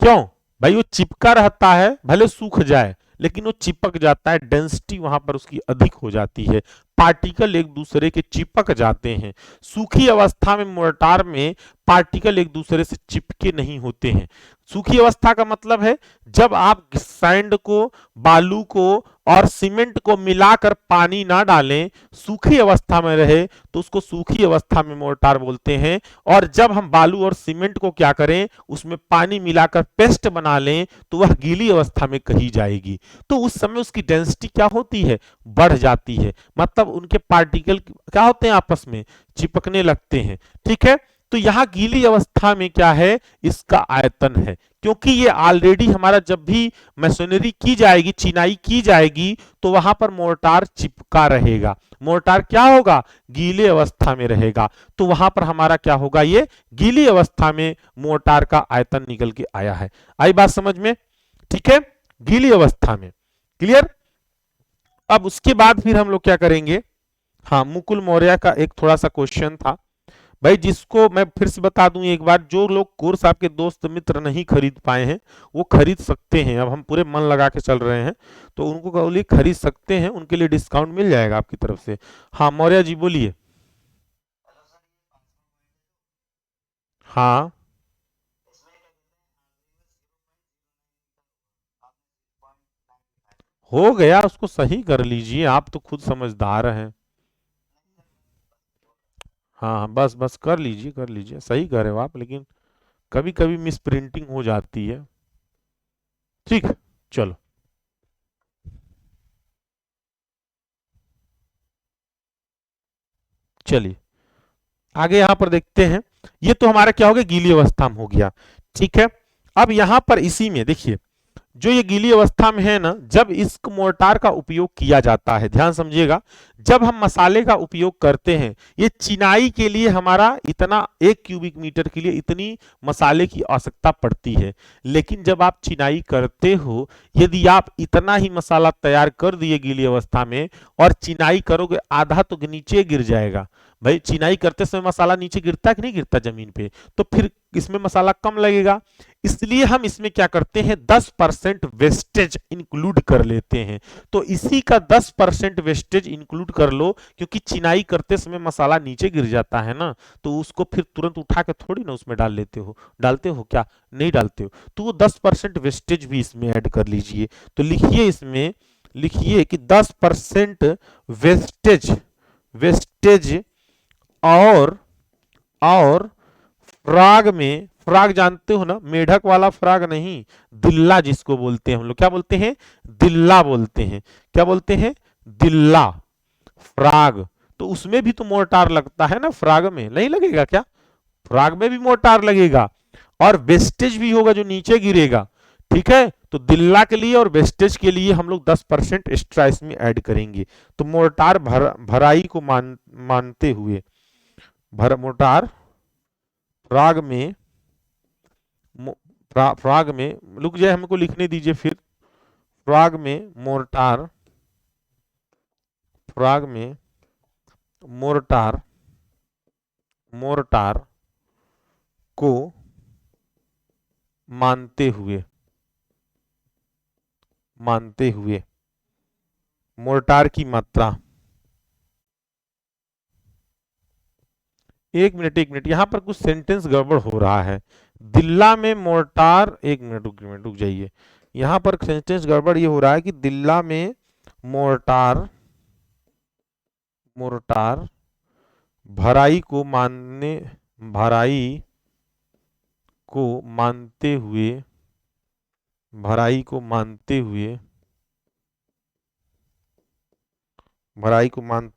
क्यों भाई, वो चिपका रहता है, भले सूख जाए लेकिन वो चिपक जाता है, डेंसिटी वहां पर उसकी अधिक हो जाती है, पार्टिकल एक दूसरे के चिपक जाते हैं। सूखी अवस्था में मोर्टार में पार्टिकल एक दूसरे से चिपके नहीं होते हैं। सूखी अवस्था का मतलब है जब आप सैंड को, बालू को और सीमेंट को मिलाकर पानी ना डालें, सूखी अवस्था में रहे तो उसको सूखी अवस्था में मोर्टार बोलते हैं। और जब हम बालू और सीमेंट को क्या करें, उसमें पानी मिलाकर पेस्ट बना लें तो वह गीली अवस्था में कही जाएगी। तो उस समय उसकी डेंसिटी क्या होती है, बढ़ जाती है, मतलब उनके पार्टिकल क्या होते हैं, आपस में चिपकने लगते हैं, ठीक है। तो यहां गीली अवस्था में क्या है, इसका आयतन है, क्योंकि ये ऑलरेडी हमारा जब भी मशीनरी की जाएगी, चिनाई की जाएगी तो वहां पर मोर्टार चिपका रहेगा, मोर्टार क्या होगा, गीले अवस्था में रहेगा। तो वहां पर हमारा क्या होगा, ये गीली अवस्था में मोर्टार का आयतन निकल के आया है। आई बात समझ में, ठीक है, गीली अवस्था में, क्लियर। अब उसके बाद फिर हम लोग क्या करेंगे, हाँ, मुकुल मौर्य का एक थोड़ा सा क्वेश्चन था भाई, जिसको मैं फिर से बता दूं एक बार, जो लोग कोर्स आपके दोस्त मित्र नहीं खरीद पाए हैं वो खरीद सकते हैं। अब हम पूरे मन लगा के चल रहे हैं तो उनको लिए खरीद सकते हैं, उनके लिए डिस्काउंट मिल जाएगा आपकी तरफ से। हाँ मौर्य जी बोलिए। हाँ हो गया, उसको सही कर लीजिए, आप तो खुद समझदार हैं। हाँ हाँ, बस बस कर लीजिए, कर लीजिए, सही कर रहे हो आप, लेकिन कभी कभी मिस प्रिंटिंग हो जाती है, ठीक, चलो चलिए आगे यहां पर देखते हैं। ये तो हमारा क्या हो गया, गीली अवस्था में हो गया, ठीक है। अब यहां पर इसी में देखिए, जो ये गीली अवस्था में है ना, जब इस मोर्टार का उपयोग किया जाता है, ध्यान समझिएगा, जब हम मसाले का उपयोग करते हैं, ये चिनाई के लिए हमारा इतना 1 क्यूबिक मीटर के लिए इतनी मसाले की आवश्यकता पड़ती है। लेकिन जब आप चिनाई करते हो, यदि आप इतना ही मसाला तैयार कर दिए गीली अवस्था में और चिनाई करोगे, आधा तो नीचे गिर जाएगा। भाई चिनाई करते समय मसाला नीचे गिरता है कि नहीं गिरता जमीन पे, तो फिर इसमें मसाला कम लगेगा। इसलिए हम इसमें क्या करते हैं, 10% वेस्टेज इंक्लूड कर लेते हैं। तो इसी का 10% वेस्टेज इंक्लूड कर लो, क्योंकि चिनाई करते समय मसाला नीचे गिर जाता है ना, तो उसको फिर तुरंत उठा के थोड़ी ना उसमें डाल लेते हो, डालते हो क्या, नहीं डालते हो। तो वो 10% वेस्टेज भी इसमें ऐड कर लीजिए। तो लिखिए इसमें, लिखिए कि 10% वेस्टेज, वेस्टेज और फ्राग में, फ्राग जानते हो ना, मेढक वाला फ्राग नहीं, दिल्ला जिसको बोलते हैं हम लोग, क्या बोलते हैं, दिल्ला बोलते हैं, क्या बोलते हैं, दिल्ला, फ्राग। तो उसमें भी तो मोर्टार लगता है ना, फ्राग में नहीं लगेगा क्या, फ्राग में भी मोर्टार लगेगा और वेस्टेज भी होगा जो नीचे गिरेगा, ठीक है। तो तो दिल्ला के लिए और वेस्टेज के लिए हम लोग 10% एक्स्ट्रा इसमें ऐड करेंगे। तो मोर्टार भराई को मानते हुए मोर्टार फ्राग में फ्राग में रुक जाए, हमको लिखने दीजिए फिर। फ्राग में मोर्टार मोर्टार को मानते हुए मोर्टार की मात्रा, एक मिनट, यहां पर कुछ सेंटेंस गड़बड़ हो रहा है। दिल्ला में मोर्टार, एक मिनट रुक जाइए, यहां पर सेंटेंस गड़बड़ ये हो रहा है कि दिल्ला में मोर्टार भराई को मानते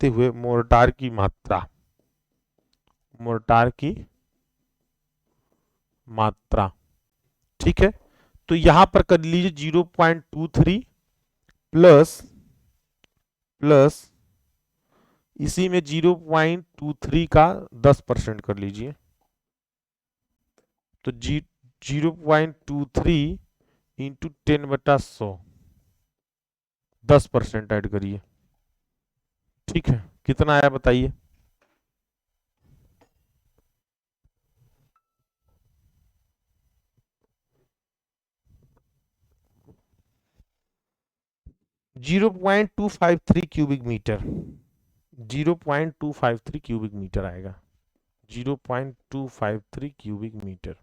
हुए मोर्टार की मात्रा, ठीक है। तो यहां पर कर लीजिए 0.23 प्लस इसी में 0.23 का 10% कर लीजिए, तो 0.23 इंटू 10/100 10% ऐड करिए, ठीक है। कितना आया बताइए? Zero point two five three cubic metre 0.253 cubic metre आएगा, 0.253 क्यूबिक मीटर,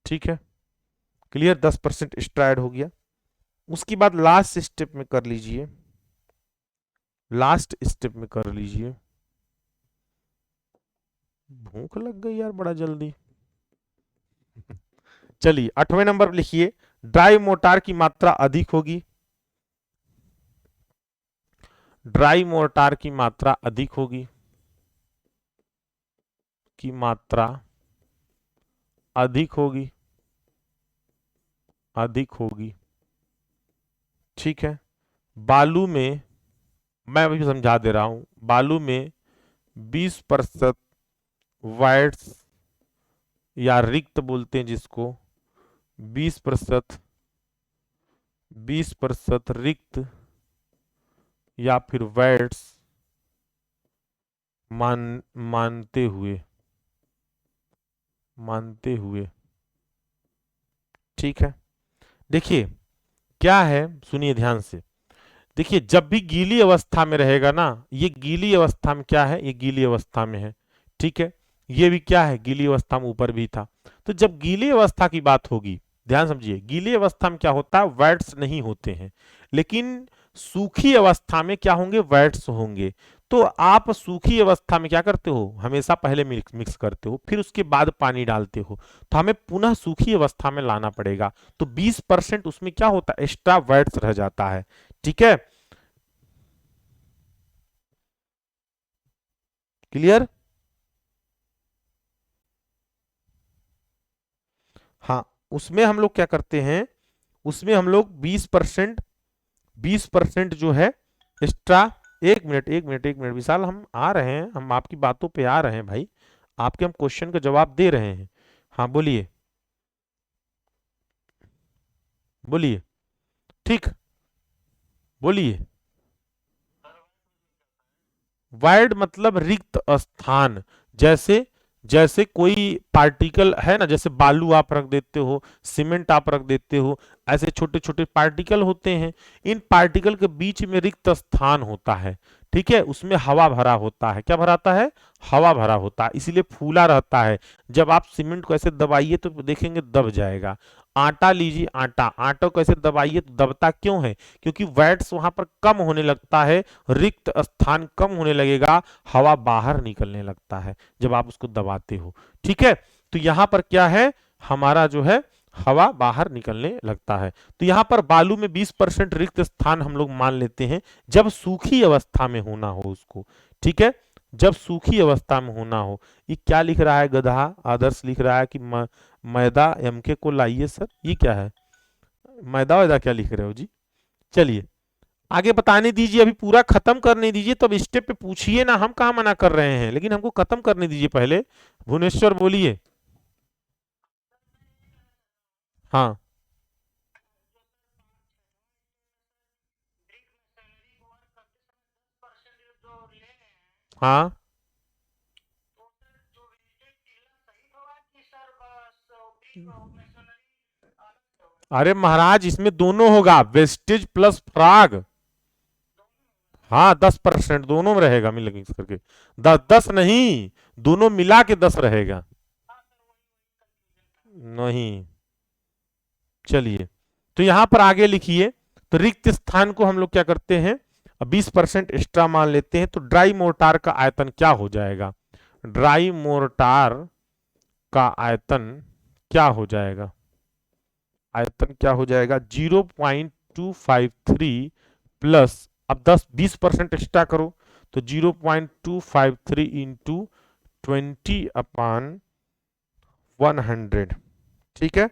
ठीक है। क्लियर? 10% एक्स्ट्रा ऐड हो गया। उसके बाद लास्ट स्टेप में कर लीजिए, भूख लग गई यार बड़ा जल्दी। चलिए 8वें नंबर पर लिखिए, ड्राई मोर्टार की मात्रा अधिक होगी, ड्राई मोर्टार की मात्रा अधिक होगी, अधिक होगी, ठीक है। बालू में, मैं अभी समझा दे रहा हूं, बालू में 20% वाइट्स या रिक्त बोलते हैं जिसको, 20% रिक्त या फिर वैट्स मानते हुए, ठीक है। देखिए क्या है, सुनिए ध्यान से। देखिए जब भी गीली अवस्था में रहेगा ना, ये गीली अवस्था में क्या है, ये गीली अवस्था में है, ठीक है। ये भी क्या है, गीली अवस्था में ऊपर भी था। तो जब गीली अवस्था की बात होगी, ध्यान समझिए, गीली अवस्था में क्या होता है, वैट्स नहीं होते हैं, लेकिन सूखी अवस्था में क्या होंगे, वैट्स होंगे। तो आप सूखी अवस्था में क्या करते हो, हमेशा पहले मिक्स करते हो, फिर उसके बाद पानी डालते हो, तो हमें पुनः सूखी अवस्था में लाना पड़ेगा। तो 20% उसमें क्या होता है, एक्स्ट्रा वैट्स रह जाता है, ठीक है। क्लियर? हाँ, उसमें हम लोग क्या करते हैं, उसमें हम लोग 20% जो है एक्स्ट्रा, एक मिनट विशाल, हम आ रहे हैं, हम आपकी बातों पे आ रहे हैं भाई, आपके हम क्वेश्चन का जवाब दे रहे हैं। हाँ बोलिए, ठीक, बोलिए। वाइड मतलब रिक्त स्थान, जैसे जैसे कोई पार्टिकल है ना, जैसे बालू आप रख देते हो, सीमेंट आप रख देते हो, ऐसे छोटे छोटे पार्टिकल होते हैं, इन पार्टिकल के बीच में रिक्त स्थान होता है, ठीक है। उसमें हवा भरा होता है, क्या भराता है, हवा भरा होता है, इसीलिए फूला रहता है। जब आप सीमेंट को ऐसे दबाइए तो देखेंगे दब जाएगा। आटा लीजिए, आटा को ऐसे दबाइए तो दबता क्यों है, क्योंकि वैट्स वहां पर कम होने लगता है, रिक्त स्थान कम होने लगेगा, हवा बाहर निकलने लगता है जब आप उसको दबाते हो, ठीक है। तो यहां पर क्या है, हमारा जो है हवा बाहर निकलने लगता है। तो यहां पर बालू में 20% रिक्त स्थान हम लोग मान लेते हैं, जब सूखी अवस्था में होना हो उसको, ठीक है, जब सूखी अवस्था में होना हो। ये क्या लिख रहा है गधा, आदर्श लिख रहा है कि मैदा एमके को लाइए सर, ये क्या है, मैदा वैदा क्या लिख रहे हो जी? चलिए आगे बताने दीजिए, अभी पूरा खत्म करने दीजिए, तब स्टेप पे पूछिए ना, हम कहाँ मना कर रहे हैं, लेकिन हमको खत्म करने दीजिए पहले। भुवनेश्वर बोलिए। हाँ। हाँ। अरे महाराज इसमें दोनों होगा, वेस्टेज प्लस फ्राग। हाँ 10% दोनों में रहेगा मिल मिक्स करके। 10 10 नहीं, दोनों मिला के 10 रहेगा। नहीं। चलिए तो यहां पर आगे लिखिए। तो रिक्त स्थान को हम लोग क्या करते हैं, 20% एक्स्ट्रा मान लेते हैं। तो ड्राई मोर्टार का आयतन क्या हो जाएगा? ड्राई मोर्टार का आयतन क्या हो जाएगा? आयतन क्या हो जाएगा? 0.253 प्लस, अब 10 20% एक्स्ट्रा करो, तो 0.253 इंटू 20/100। ठीक है।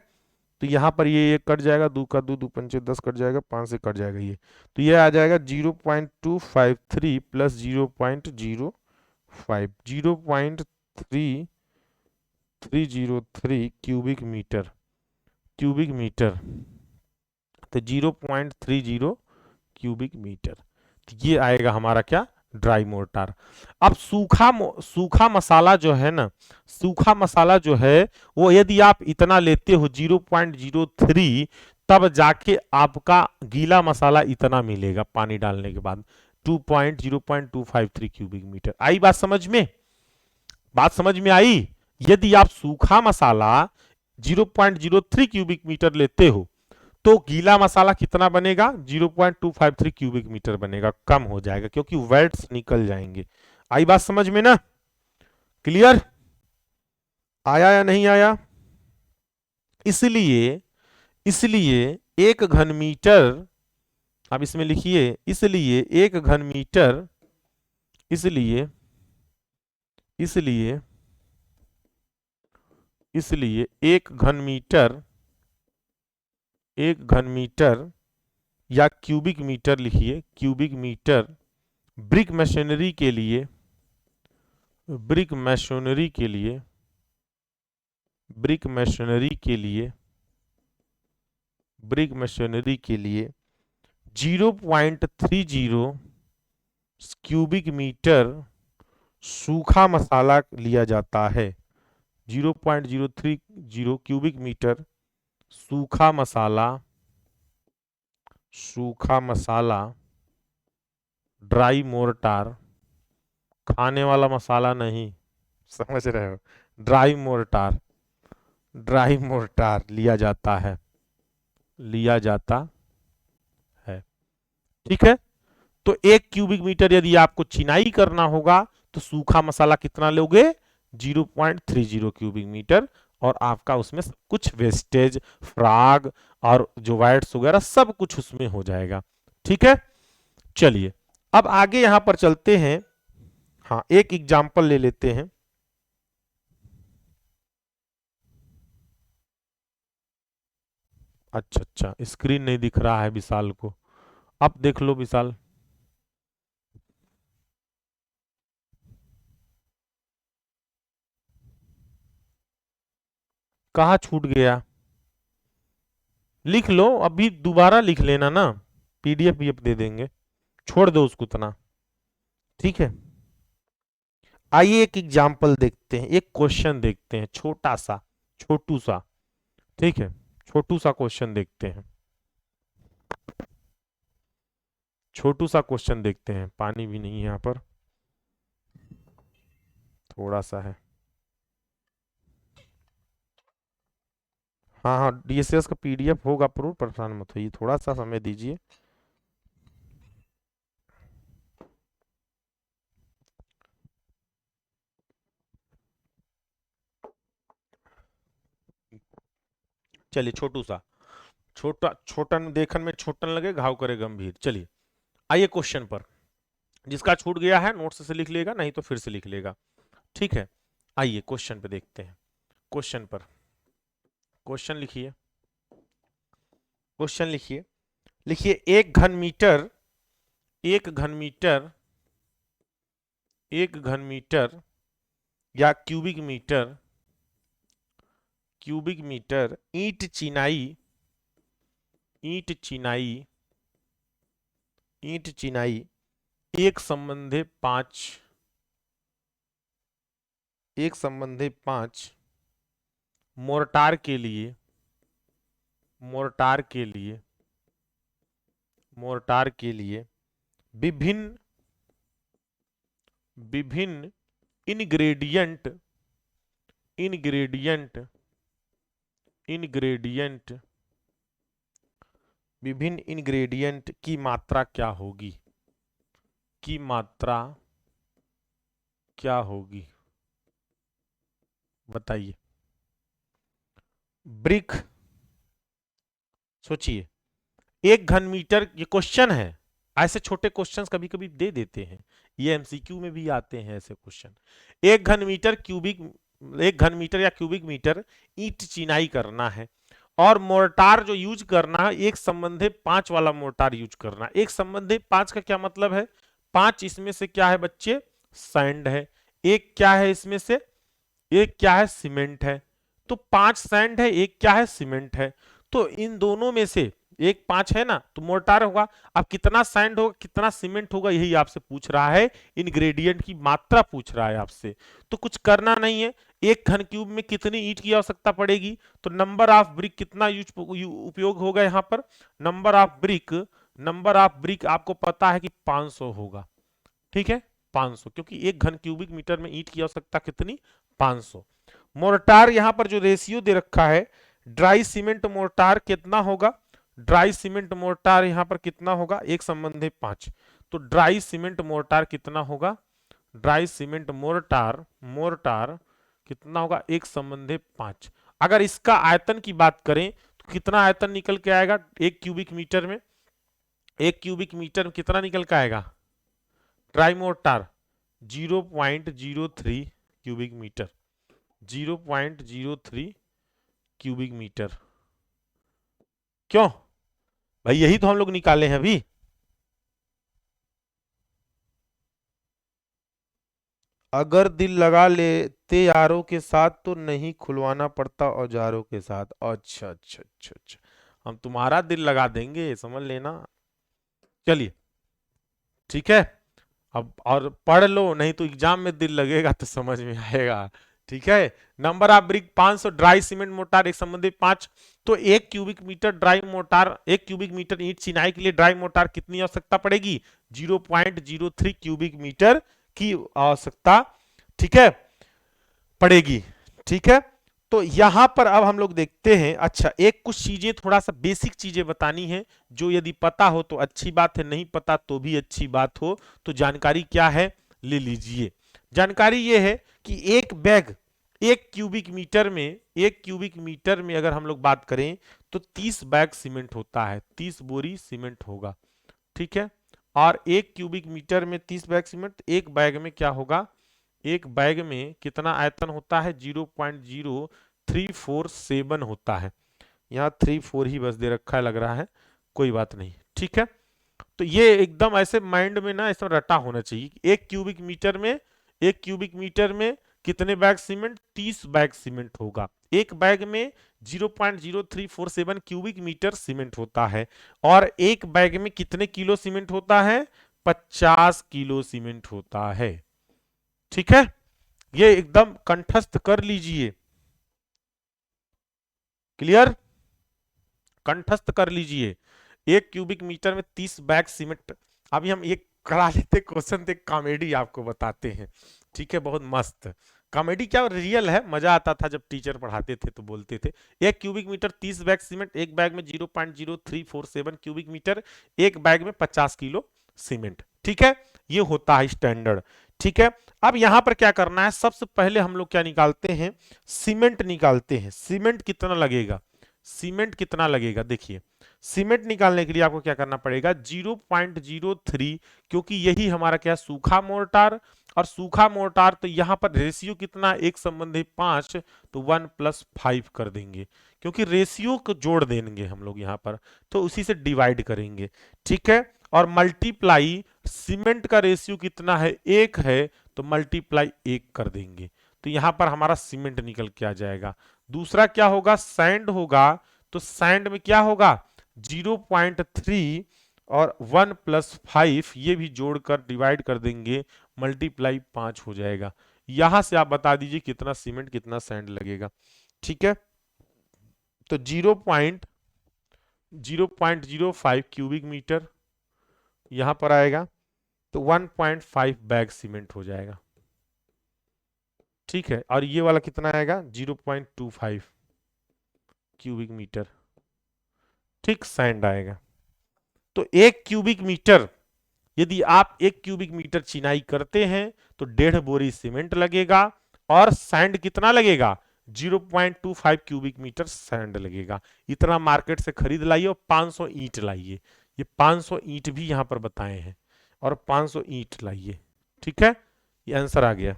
तो यहाँ पर ये कट जाएगा, दो का दो, दो पंचे 10 कट जाएगा, 5 से कट जाएगा ये। तो ये आ जाएगा 0.253 plus 0.05, 0.3303 cubic metre. Cubic metre, तो 0.30 क्यूबिक मीटर। तो ये आएगा हमारा क्या? Dry mortar. अब सूखा मसाला जो है ना, सूखा मसाला जो है वो यदि आप इतना लेते हो 0.03, तब जाके आपका गीला मसाला इतना मिलेगा पानी डालने के बाद, 0.253 क्यूबिक मीटर। आई बात समझ में? बात समझ में आई? यदि आप सूखा मसाला 0.03 क्यूबिक मीटर लेते हो, तो गीला मसाला कितना बनेगा? 0.253 क्यूबिक मीटर बनेगा, कम हो जाएगा क्योंकि वेट्स निकल जाएंगे। आई बात समझ में ना? क्लियर? आया या नहीं आया? इसलिए इसलिए एक घन मीटर, अब इसमें लिखिए, इसलिए एक घन मीटर, इसलिए इसलिए इसलिए एक घन मीटर, एक घन मीटर या क्यूबिक मीटर लिखिए, क्यूबिक मीटर ब्रिक मशीनरी के लिए, ब्रिक मशीनरी के लिए, ब्रिक मशीनरी के लिए, ब्रिक मशीनरी के लिए 0.30 क्यूबिक मीटर सूखा मसाला लिया जाता है। 0.030 क्यूबिक मीटर सूखा मसाला, सूखा मसाला ड्राई मोर्टार, खाने वाला मसाला नहीं, समझ रहे हो? ड्राई मोर्टार, ड्राई मोर्टार लिया जाता है, लिया जाता है। ठीक है। तो 1 क्यूबिक मीटर यदि आपको चिनाई करना होगा, तो सूखा मसाला कितना लोगे? 0.30 क्यूबिक मीटर। और आपका उसमें कुछ वेस्टेज, फ्राग और जो वाइट्स वगैरह सब कुछ उसमें हो जाएगा। ठीक है। चलिए अब आगे यहां पर चलते हैं। हाँ एक एग्जाम्पल ले लेते हैं। अच्छा अच्छा, स्क्रीन नहीं दिख रहा है विशाल को, अब देख लो विशाल। कहाँ छूट गया? लिख लो, अभी दोबारा लिख लेना ना, पीडीएफ भी दे देंगे, छोड़ दो उसको उतना। ठीक है। आइए एक एग्जाम्पल देखते हैं, एक क्वेश्चन देखते हैं, छोटा सा, छोटू सा। ठीक है, छोटू सा क्वेश्चन देखते हैं, छोटू सा क्वेश्चन देखते हैं। पानी भी नहीं है यहाँ पर, थोड़ा सा है। हाँ हाँ डीएसएस का पीडीएफ होगा अपलोड, परेशान मत होइए, थोड़ा सा समय दीजिए। चलिए छोटू सा, छोटा छोटन देखन में छोटन लगे, घाव करे गंभीर। चलिए आइए क्वेश्चन पर। जिसका छूट गया है नोट्स से लिख लेगा, नहीं तो फिर से लिख लेगा। ठीक है। आइए क्वेश्चन पे देखते हैं। क्वेश्चन पर, क्वेश्चन लिखिए। क्वेश्चन लिखिए, लिखिए एक घन मीटर, एक घन मीटर, एक घन मीटर या क्यूबिक मीटर, क्यूबिक मीटर ईंट चिनाई, ईंट चिनाई, ईंट चिनाई एक संबंधे 5, एक संबंधे 5 मोर्टार के लिए, मोर्टार के लिए, मोर्टार के लिए विभिन्न, विभिन्न इनग्रेडिएंट, इनग्रेडिएंट, इनग्रेडिएंट, विभिन्न इनग्रेडिएंट की मात्रा क्या होगी, की मात्रा क्या होगी, बताइए। ब्रिक, सोचिए, एक घन मीटर, ये क्वेश्चन है, ऐसे छोटे क्वेश्चंस कभी कभी दे देते हैं, ये एमसीक्यू में भी आते हैं ऐसे क्वेश्चन। एक घन मीटर क्यूबिक, एक घन मीटर या क्यूबिक मीटर ईंट चिनाई करना है और मोर्टार जो यूज करना है एक संबंधे 5 वाला मोर्टार यूज करना है। एक संबंधे 5 का क्या मतलब है, 5 इसमें से क्या है बच्चे, सैंड है, एक क्या है इसमें से, एक क्या है, सीमेंट है। तो 5 सैंड है, एक क्या है, सीमेंट है। तो इन दोनों में से एक 5 है ना, तो मोर्टार होगा। अब कितना सैंड होगा, कितना सीमेंट होगा, यही आपसे पूछ रहा है, इनग्रेडिएंट की मात्रा पूछ रहा है आपसे। तो कुछ करना नहीं है, एक घन क्यूब में कितनी ईंट की आवश्यकता पड़ेगी, तो नंबर ऑफ ब्रिक कितना उपयोग होगा यहाँ पर, number of brick, number of brick आपको पता है कि 500 होगा, ठीक है, 500, क्योंकि एक घन क्यूबिक मीटर में ईंट की आवश्यकता कितनी, 500। मोर्टार यहां पर जो रेशियो दे रखा है, ड्राई सीमेंट मोर्टार कितना होगा, ड्राई सीमेंट मोर्टार यहां पर कितना होगा, एक संबंधी 5। तो ड्राई सीमेंट मोर्टार कितना होगा, ड्राई सीमेंट मोर्टार, मोर्टार कितना होगा, एक संबंधी 5। अगर इसका आयतन की बात करें तो कितना आयतन निकल के आएगा एक क्यूबिक मीटर में, एक क्यूबिक मीटर में कितना निकल के आएगा, dry mortar 0.03 cubic metre, 0.03 cubic metre. क्यों भाई, यही तो हम लोग निकाले हैं अभी। अगर दिल लगा लेते यारों के साथ तो नहीं खुलवाना पड़ता औजारों के साथ। अच्छा अच्छा अच्छा अच्छा, हम तुम्हारा दिल लगा देंगे, समझ लेना। चलिए ठीक है, अब और पढ़ लो, नहीं तो एग्जाम में दिल लगेगा तो समझ में आएगा। ठीक है, number of brick 500, dry cement mortar एक संबंधी 5। तो एक क्यूबिक मीटर ड्राई मोर्टार, एक क्यूबिक मीटर ईंट चिनाई के लिए ड्राई मोर्टार कितनी आवश्यकता पड़ेगी, 0.03 क्यूबिक मीटर की आवश्यकता, ठीक है, पड़ेगी। ठीक है, तो यहां पर अब हम लोग देखते हैं। अच्छा, एक कुछ चीजें थोड़ा सा बेसिक चीजें बतानी है, जो यदि पता हो तो अच्छी बात है, नहीं पता तो भी अच्छी बात हो, तो जानकारी क्या है ले लीजिए। जानकारी ये है कि एक बैग, एक क्यूबिक मीटर में, एक क्यूबिक मीटर में अगर हम लोग बात करें तो 30 बैग सीमेंट होता है, 30 बोरी सीमेंट होगा। ठीक है, और एक क्यूबिक मीटर में 30 बैग सीमेंट, एक बैग में क्या होगा, एक बैग में कितना आयतन होता है, 0.0347 होता है। यहाँ 34 ही बस दे रखा है, लग रहा है, कोई बात नहीं। ठीक है, तो ये एकदम ऐसे माइंड में ना ऐसा रटा होना चाहिए कि एक क्यूबिक मीटर में, एक क्यूबिक मीटर में कितने बैग सीमेंट, 30 बैग सीमेंट होगा। एक बैग में 0.0347 क्यूबिक मीटर सीमेंट होता है, और एक बैग में कितने किलो सीमेंट होता है, 50 किलो सीमेंट होता है। ठीक है, ये एकदम कंठस्थ कर लीजिए, क्लियर, कंठस्थ कर लीजिए। एक क्यूबिक मीटर में 30 बैग सीमेंट। अभी हम एक करा लेते क्वेश्चन, थे कॉमेडी आपको बताते हैं। ठीक है, बहुत मस्त कॉमेडी, क्या रियल है, मजा आता था जब टीचर पढ़ाते थे तो बोलते थे। एक क्यूबिक मीटर 30 बैग सीमेंट, एक बैग में 0.0347 क्यूबिक मीटर, एक बैग में 50 किलो सीमेंट। ठीक है, ये होता है स्टैंडर्ड। ठीक है, अब यहां पर क्या करना है, सबसे पहले हम लोग क्या निकालते हैं, सीमेंट निकालते हैं। सीमेंट कितना लगेगा, सीमेंट कितना लगेगा, देखिए सीमेंट निकालने के लिए आपको क्या करना पड़ेगा, 0.03, क्योंकि यही हमारा क्या, सूखा मोर्टार, और सूखा मोर्टार तो यहां पर रेशियो कितना, एक संबंधी 5, तो 1+5 कर देंगे, क्योंकि रेशियो को जोड़ देंगे हम लोग यहाँ पर, तो उसी से डिवाइड करेंगे, ठीक है। और मल्टीप्लाई सीमेंट का रेशियो कितना है, 1 है, तो मल्टीप्लाई 1 कर देंगे, तो यहाँ पर हमारा सीमेंट निकल के आ जाएगा। दूसरा क्या होगा, सैंड होगा, तो सैंड में क्या होगा, 0.3 और 1+5 ये भी जोड़कर डिवाइड कर देंगे, मल्टीप्लाई 5 हो जाएगा। यहां से आप बता दीजिए कितना सीमेंट कितना सैंड लगेगा, ठीक है। तो 0.05 क्यूबिक मीटर यहां पर आएगा, तो 1.5 बैग सीमेंट हो जाएगा, ठीक है। और ये वाला कितना आएगा, 0.25 क्यूबिक मीटर, ठीक, सैंड आएगा। तो 1 क्यूबिक मीटर, यदि आप 1 क्यूबिक मीटर चिनाई करते हैं तो 1.5 बोरी सीमेंट लगेगा, और सैंड कितना लगेगा, 0.25 क्यूबिक मीटर सैंड लगेगा। इतना मार्केट से खरीद लाइए, और 500 ईंट लाइए, ये 500 ईंट भी यहां पर बताए हैं, और 500 ईंट लाइए, ठीक है। ये आंसर आ गया।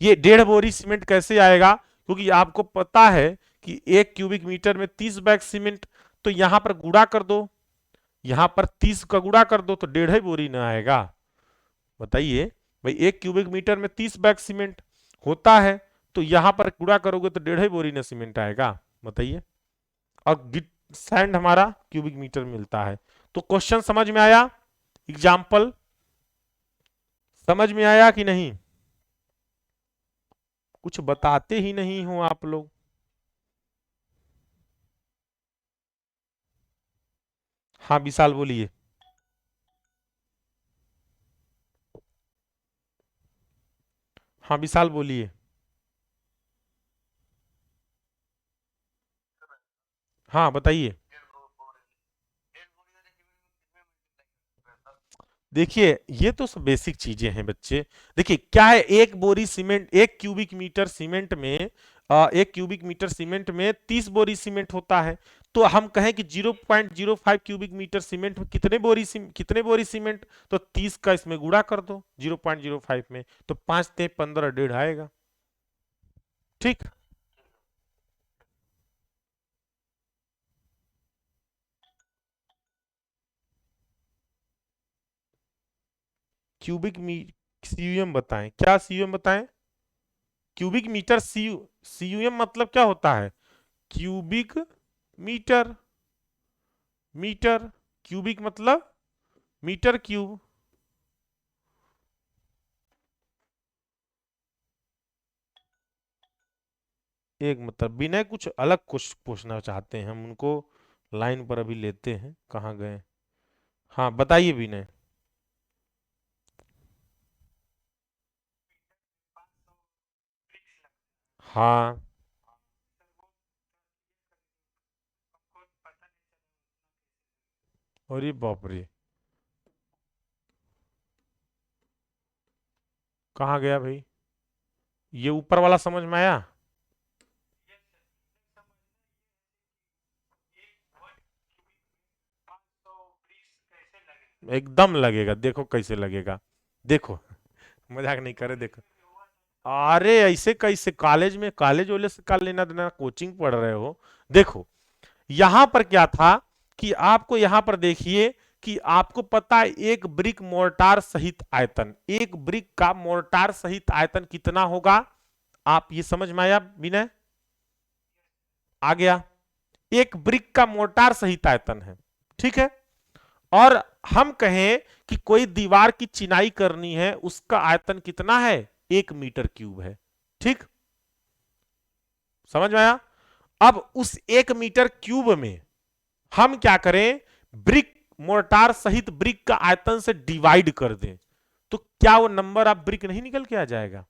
ये 1.5 बोरी सीमेंट कैसे आएगा, क्योंकि आपको पता है कि 1 क्यूबिक मीटर में 30 बैग सीमेंट, तो यहां पर गुणा कर दो, यहां पर 30 का गुणा कर दो, तो 1.5 बोरी ना आएगा। बताइए भाई, 1 क्यूबिक मीटर में 30 बैग सीमेंट होता है, तो यहां पर गुणा करोगे तो 1.5 बोरी ना सीमेंट आएगा, बताइए। और सैंड हमारा क्यूबिक मीटर मिलता है। तो क्वेश्चन समझ में आया, एग्जाम्पल समझ में आया कि नहीं, कुछ बताते ही नहीं हो आप लोग। हाँ विशाल बोलिए। हाँ विशाल बोलिए। हाँ बताइए। देखिए ये तो सब बेसिक चीजें हैं बच्चे। देखिए क्या है, 1 बोरी सीमेंट, 1 क्यूबिक मीटर सीमेंट में 30 बोरी सीमेंट होता है। तो हम कहें कि 0.05 क्यूबिक मीटर सीमेंट में कितने बोरी सीमेंट, तो 30 का इसमें गुणा कर दो 0.05 में, तो 5 ते 15 1.5 आएगा, ठीक। क्यूबिक मी सीयूएम बताएं, क्या सीयूएम बताएं, क्यूबिक मीटर सीयूएम मतलब क्या होता है, क्यूबिक मीटर, मीटर, क्यूबिक मतलब मीटर क्यूब। एक मतलब विनय कुछ अलग कुछ पूछना चाहते हैं, हम उनको लाइन पर अभी लेते हैं, कहाँ गए। हाँ बताइए विनय। हाँ। अरे बाप रे, कहाँ गया भाई, ये ऊपर वाला समझ में आया। एकदम लगेगा, देखो कैसे लगेगा, देखो, मजाक नहीं करे, देखो। अरे ऐसे कैसे, कॉलेज वाले से का लेना देना, कोचिंग पढ़ रहे हो। देखो यहां पर क्या था, कि आपको यहां पर देखिए, कि आपको पता है एक ब्रिक मोर्टार सहित आयतन, एक ब्रिक का मोर्टार सहित आयतन कितना होगा, आप ये समझ में आया विनय, आ गया। एक ब्रिक का मोर्टार सहित आयतन है, ठीक है। और हम कहें कि कोई दीवार की चिनाई करनी है, उसका आयतन कितना है, 1 मीटर क्यूब है, ठीक, समझ में आया। अब उस 1 मीटर क्यूब में हम क्या करें, ब्रिक, मोर्टार सहित ब्रिक का आयतन से डिवाइड कर दें, तो क्या वो नंबर आप ब्रिक नहीं निकल के आ जाएगा,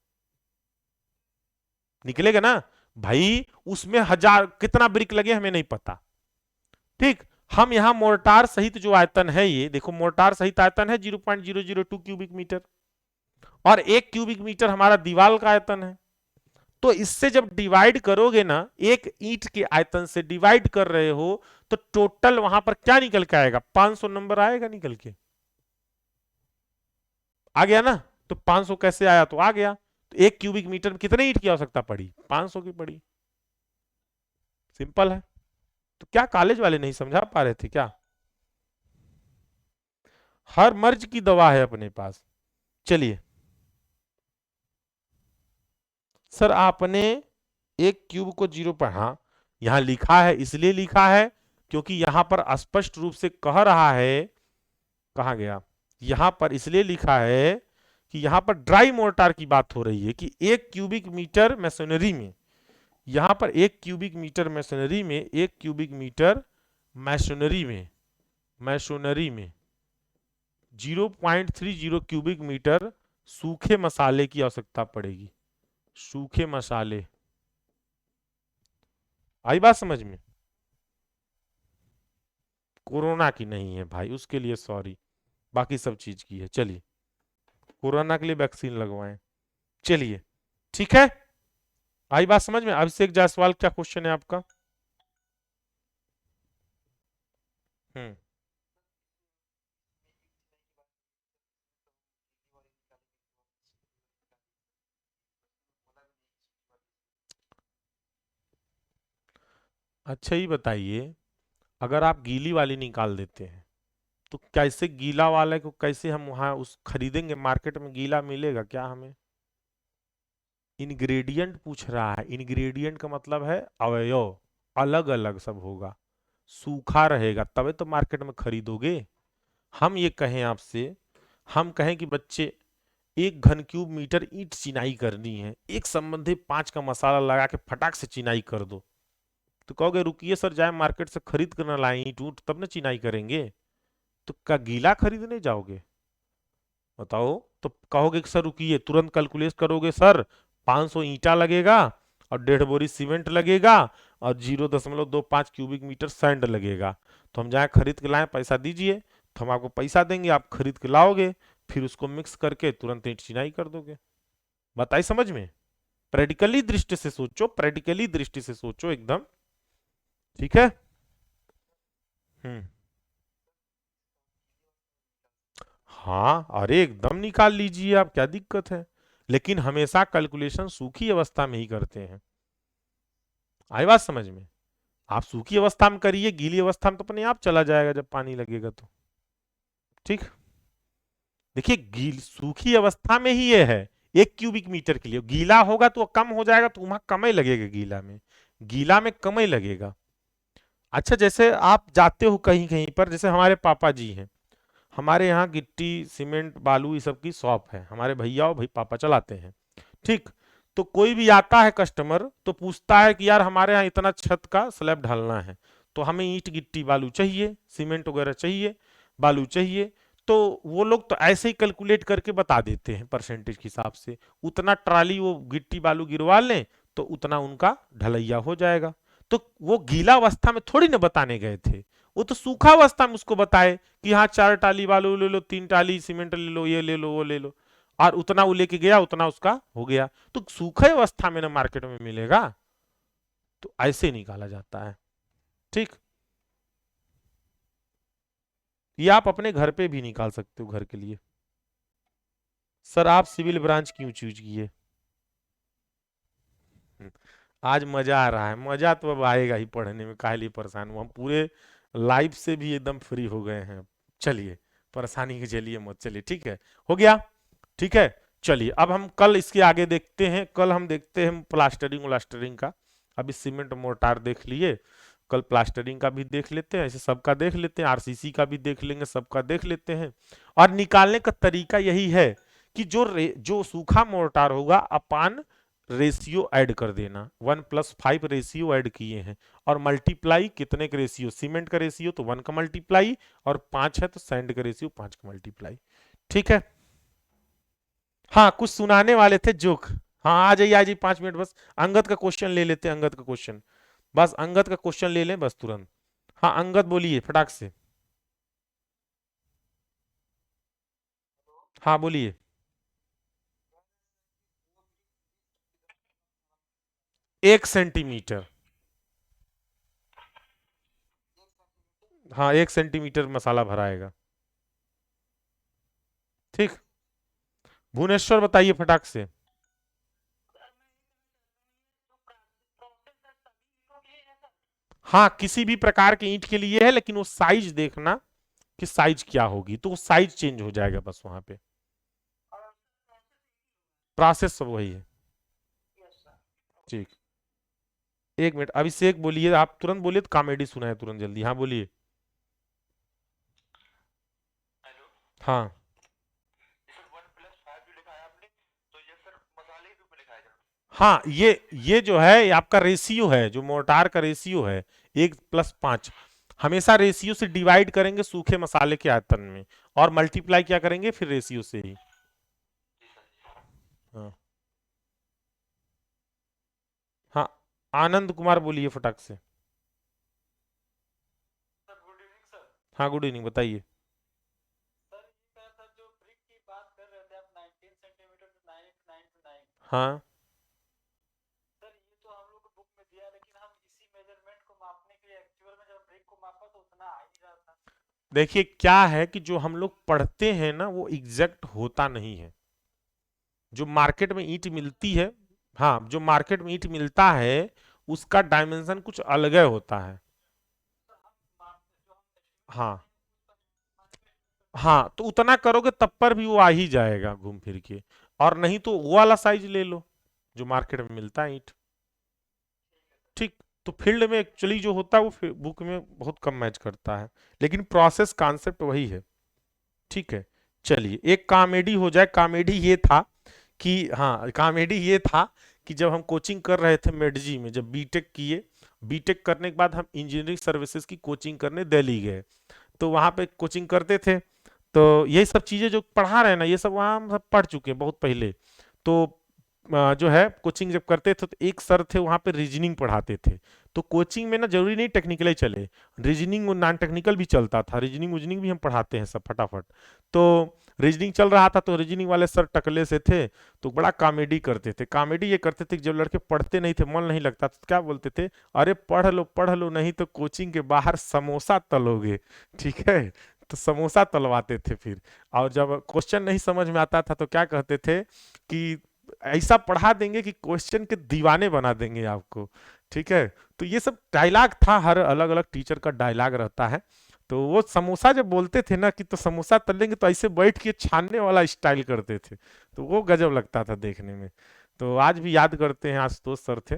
निकलेगा ना भाई। उसमें हजार कितना ब्रिक लगे हमें नहीं पता, ठीक। हम यहां मोर्टार सहित जो आयतन है, ये देखो मोर्टार सहित आयतन है 0.002 क्यूबिक मीटर, और 1 क्यूबिक मीटर हमारा दीवार का आयतन है। तो इससे जब डिवाइड करोगे ना, एक ईंट के आयतन से डिवाइड कर रहे हो, तो टोटल वहां पर क्या निकल के आएगा, 500 नंबर आएगा निकल के, आ गया ना। तो 500 कैसे आया, तो आ गया। तो 1 क्यूबिक मीटर में कितने ईंट की आवश्यकता पड़ी, 500 की पड़ी, सिंपल है। तो क्या कॉलेज वाले नहीं समझा पा रहे थे क्या? हर मर्ज की दवा है अपने पास। चलिए सर, आपने एक क्यूब को जीरो पर, हाँ यहां लिखा है, इसलिए लिखा है क्योंकि यहां पर स्पष्ट रूप से कह रहा है, कहा गया, यहां पर इसलिए लिखा है कि यहां पर ड्राई मोर्टार की बात हो रही है कि एक क्यूबिक मीटर मैसोनरी में, यहां पर एक क्यूबिक मीटर मैसोनरी में, एक क्यूबिक मीटर मैसोनरी में, मैसोनरी में 0.30 क्यूबिक मीटर सूखे मसाले की आवश्यकता पड़ेगी। सूखे मसाले, आई बात समझ में? कोरोना की नहीं है भाई, उसके लिए सॉरी, बाकी सब चीज की है। चलिए, कोरोना के लिए वैक्सीन लगवाएं। चलिए ठीक है, आई बात समझ में? अभिषेक जायसवाल, क्या क्वेश्चन है आपका? हम्म। अच्छा ये बताइए, अगर आप गीली वाली निकाल देते हैं तो कैसे गीला वाले को कैसे हम वहां उस खरीदेंगे? मार्केट में गीला मिलेगा क्या हमें? इंग्रेडिएंट पूछ रहा है, इंग्रेडिएंट का मतलब है अवयव, अलग अलग सब होगा, सूखा रहेगा तबे तो मार्केट में खरीदोगे। हम ये कहें आपसे, हम कहें कि बच्चे 1 घन क्यूब मीटर ईंट चिनाई करनी है, एक संबंधी 5 का मसाला लगा के फटाक से चिनाई कर दो, तो कहोगे रुकिए सर, जाए मार्केट से खरीद कर ना लाए ईंट ऊंट तब ना चिनाई करेंगे। तो क्या गीला खरीदने जाओगे? बताओ। तो कहोगे कि सर रुकिए, तुरंत कैलकुलेट करोगे सर, 500 ईंटा लगेगा और 1.5 बोरी सीमेंट लगेगा और 0.25 क्यूबिक मीटर सैंड लगेगा, तो हम जाए खरीद के लाएं, पैसा दीजिए, तो हम आपको पैसा देंगे, आप खरीद के लाओगे, फिर उसको मिक्स करके तुरंत ईंट चिनाई कर दोगे। बताइए समझ में? प्रैक्टिकली दृष्टि से सोचो, प्रैक्टिकली दृष्टि से सोचो एकदम। ठीक है। हम्म। हाँ अरे एकदम निकाल लीजिए आप, क्या दिक्कत है, लेकिन हमेशा कैलकुलेशन सूखी अवस्था में ही करते हैं। आई बात समझ में? आप सूखी अवस्था में करिए, गीली अवस्था में तो अपने आप चला जाएगा जब पानी लगेगा तो। ठीक। देखिए गील सूखी अवस्था में ही ये है, 1 क्यूबिक मीटर के लिए, गीला होगा तो कम हो जाएगा, तो वहां कम ही लगेगा, गीला में, गीला में कम ही लगेगा। अच्छा जैसे आप जाते हो कहीं कहीं पर, जैसे हमारे पापा जी हैं, हमारे यहाँ गिट्टी सीमेंट बालू ये सब की शॉप है, हमारे भैया और भाई पापा चलाते हैं। ठीक। तो कोई भी आता है कस्टमर तो पूछता है कि यार हमारे यहाँ इतना छत का स्लैब ढालना है, तो हमें ईंट गिट्टी बालू चाहिए, सीमेंट वगैरह चाहिए, बालू चाहिए। तो वो लोग तो ऐसे ही कैलकुलेट करके बता देते हैं परसेंटेज के हिसाब से, उतना ट्राली वो गिट्टी बालू गिरवा लें तो उतना उनका ढलैया हो जाएगा। तो वो गीला अवस्था में थोड़ी ना बताने गए थे, वो तो सूखा अवस्था में उसको बताए कि हाँ 4 टाली बालू ले लो, 3 टाली सीमेंट ले लो, ये ले लो वो ले लो, और उतना वो लेके गया, उतना उसका हो गया। तो सूखे अवस्था में ना मार्केट में मिलेगा, तो ऐसे निकाला जाता है। ठीक। ये आप अपने घर पे भी निकाल सकते हो, घर के लिए। सर आप सिविल ब्रांच क्यों चूज किए? आज मजा आ रहा है, मजा तो अब आएगा ही पढ़ने में, काहे लिए परेशान हुआ, हम पूरे लाइफ से भी एकदम फ्री हो गए हैं। चलिए, परेशानी के चलिए मत, चलिए ठीक है, हो गया। ठीक है। चलिए अब हम कल इसके आगे देखते हैं, कल हम देखते हैं प्लास्टरिंग व्लास्टरिंग का। अभी सीमेंट मोर्टार देख लिए, कल प्लास्टरिंग का भी देख लेते हैं, ऐसे सबका देख लेते हैं, आरसीसी का भी देख लेंगे, सबका देख लेते हैं। और निकालने का तरीका यही है कि जो सूखा मोर्टार होगा अपान रेशियो ऐड कर देना, 1+5 रेशियो ऐड किए हैं, और मल्टीप्लाई कितने का रेशियो, सीमेंट का रेशियो तो 1 का मल्टीप्लाई, और 5 है तो सैंड का रेशियो 5 का मल्टीप्लाई। ठीक है। हाँ कुछ सुनाने वाले थे जोक। हाँ आ जाइए 5 मिनट बस, अंगद का क्वेश्चन ले लेते हैं, अंगद का क्वेश्चन, बस अंगद का क्वेश्चन ले लें बस तुरंत। हाँ अंगद बोलिए फटाक से। हाँ बोलिए। 1 सेंटीमीटर। हाँ 1 सेंटीमीटर मसाला भराएगा। ठीक। भुवनेश्वर बताइए फटाक से। हाँ, किसी भी प्रकार के ईंट के लिए है, लेकिन वो साइज देखना कि साइज क्या होगी, तो वो साइज चेंज हो जाएगा बस वहां पे। प्रोसेस सब वही है। ठीक। एक मिनट, अभिषेक बोलिए, आप तुरंत बोलिए, तो कॉमेडी सुना है तुरंत, जल्दी, हाँ बोलिए। हाँ हाँ, ये जो है, ये आपका रेशियो है, जो मोर्टार का रेशियो है, 1+5। हमेशा रेशियो से डिवाइड करेंगे सूखे मसाले के आयतन में, और मल्टीप्लाई क्या करेंगे फिर रेशियो से ही। हाँ हाँ, आनंद कुमार बोलिए फटाक से। हाँ, गुड इवनिंग, बताइए। हाँ, देखिए क्या है कि जो हम लोग पढ़ते हैं ना, वो एग्जैक्ट होता नहीं है। जो मार्केट में ईंट मिलती है, हाँ, जो मार्केट में ईंट मिलता है, उसका डायमेंशन कुछ अलग होता है। हाँ हाँ, तो उतना करोगे तब पर भी वो आ ही जाएगा घूम फिर के। और नहीं तो वो वाला साइज ले लो जो मार्केट में मिलता है ईंट। ठीक। तो फील्ड में एक्चुअली जो होता है वो बुक में बहुत कम मैच करता है, लेकिन प्रोसेस कॉन्सेप्ट वही है। ठीक है। चलिए, एक कॉमेडी हो जाए। कॉमेडी ये था कि, हाँ, कॉमेडी ये था कि जब हम कोचिंग कर रहे थे मेडजी में, जब बीटेक किए, बीटेक करने के बाद हम इंजीनियरिंग सर्विसेज की कोचिंग करने दिल्ली गए। तो वहाँ पे कोचिंग करते थे, तो यही सब चीज़ें जो पढ़ा रहे हैं ना, ये सब वहाँ हम सब पढ़ चुके हैं बहुत पहले। तो जो है कोचिंग जब करते थे, तो एक सर थे वहाँ पे रीजनिंग पढ़ाते थे। तो कोचिंग में ना जरूरी नहीं टेक्निकल ही चले, रीजनिंग और नॉन टेक्निकल भी चलता था, रीजनिंग उजनिंग भी हम पढ़ाते हैं सब फटाफट। तो रीजनिंग चल रहा था, तो रीजनिंग वाले सर टकले से थे, तो बड़ा कॉमेडी करते थे। कॉमेडी ये करते थे कि जब लड़के पढ़ते नहीं थे, मन नहीं लगता, तो क्या बोलते थे, अरे पढ़ लो, नहीं तो कोचिंग के बाहर समोसा तलोगे। ठीक है। तो समोसा तलवाते थे फिर। और जब क्वेश्चन नहीं समझ में आता था, तो क्या कहते थे कि ऐसा पढ़ा देंगे कि क्वेश्चन के दीवाने बना देंगे आपको। ठीक है। तो ये सब डायलॉग था, हर अलग अलग टीचर का डायलॉग रहता है। तो वो समोसा जब बोलते थे ना कि तो समोसा तलेंगे, तो ऐसे बैठ के छानने वाला स्टाइल करते थे, तो वो गजब लगता था देखने में। तो आज भी याद करते हैं, आशुतोष सर थे,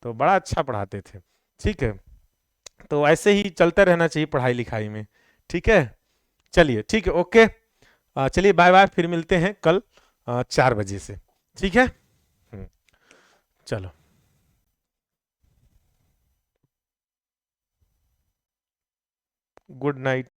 तो बड़ा अच्छा पढ़ाते थे। ठीक है। तो ऐसे ही चलते रहना चाहिए पढ़ाई लिखाई में। ठीक है। चलिए, ठीक है, ओके। चलिए, बाय बाय, फिर मिलते हैं कल 4 बजे से। ठीक है। हम्म, चलो। Good night.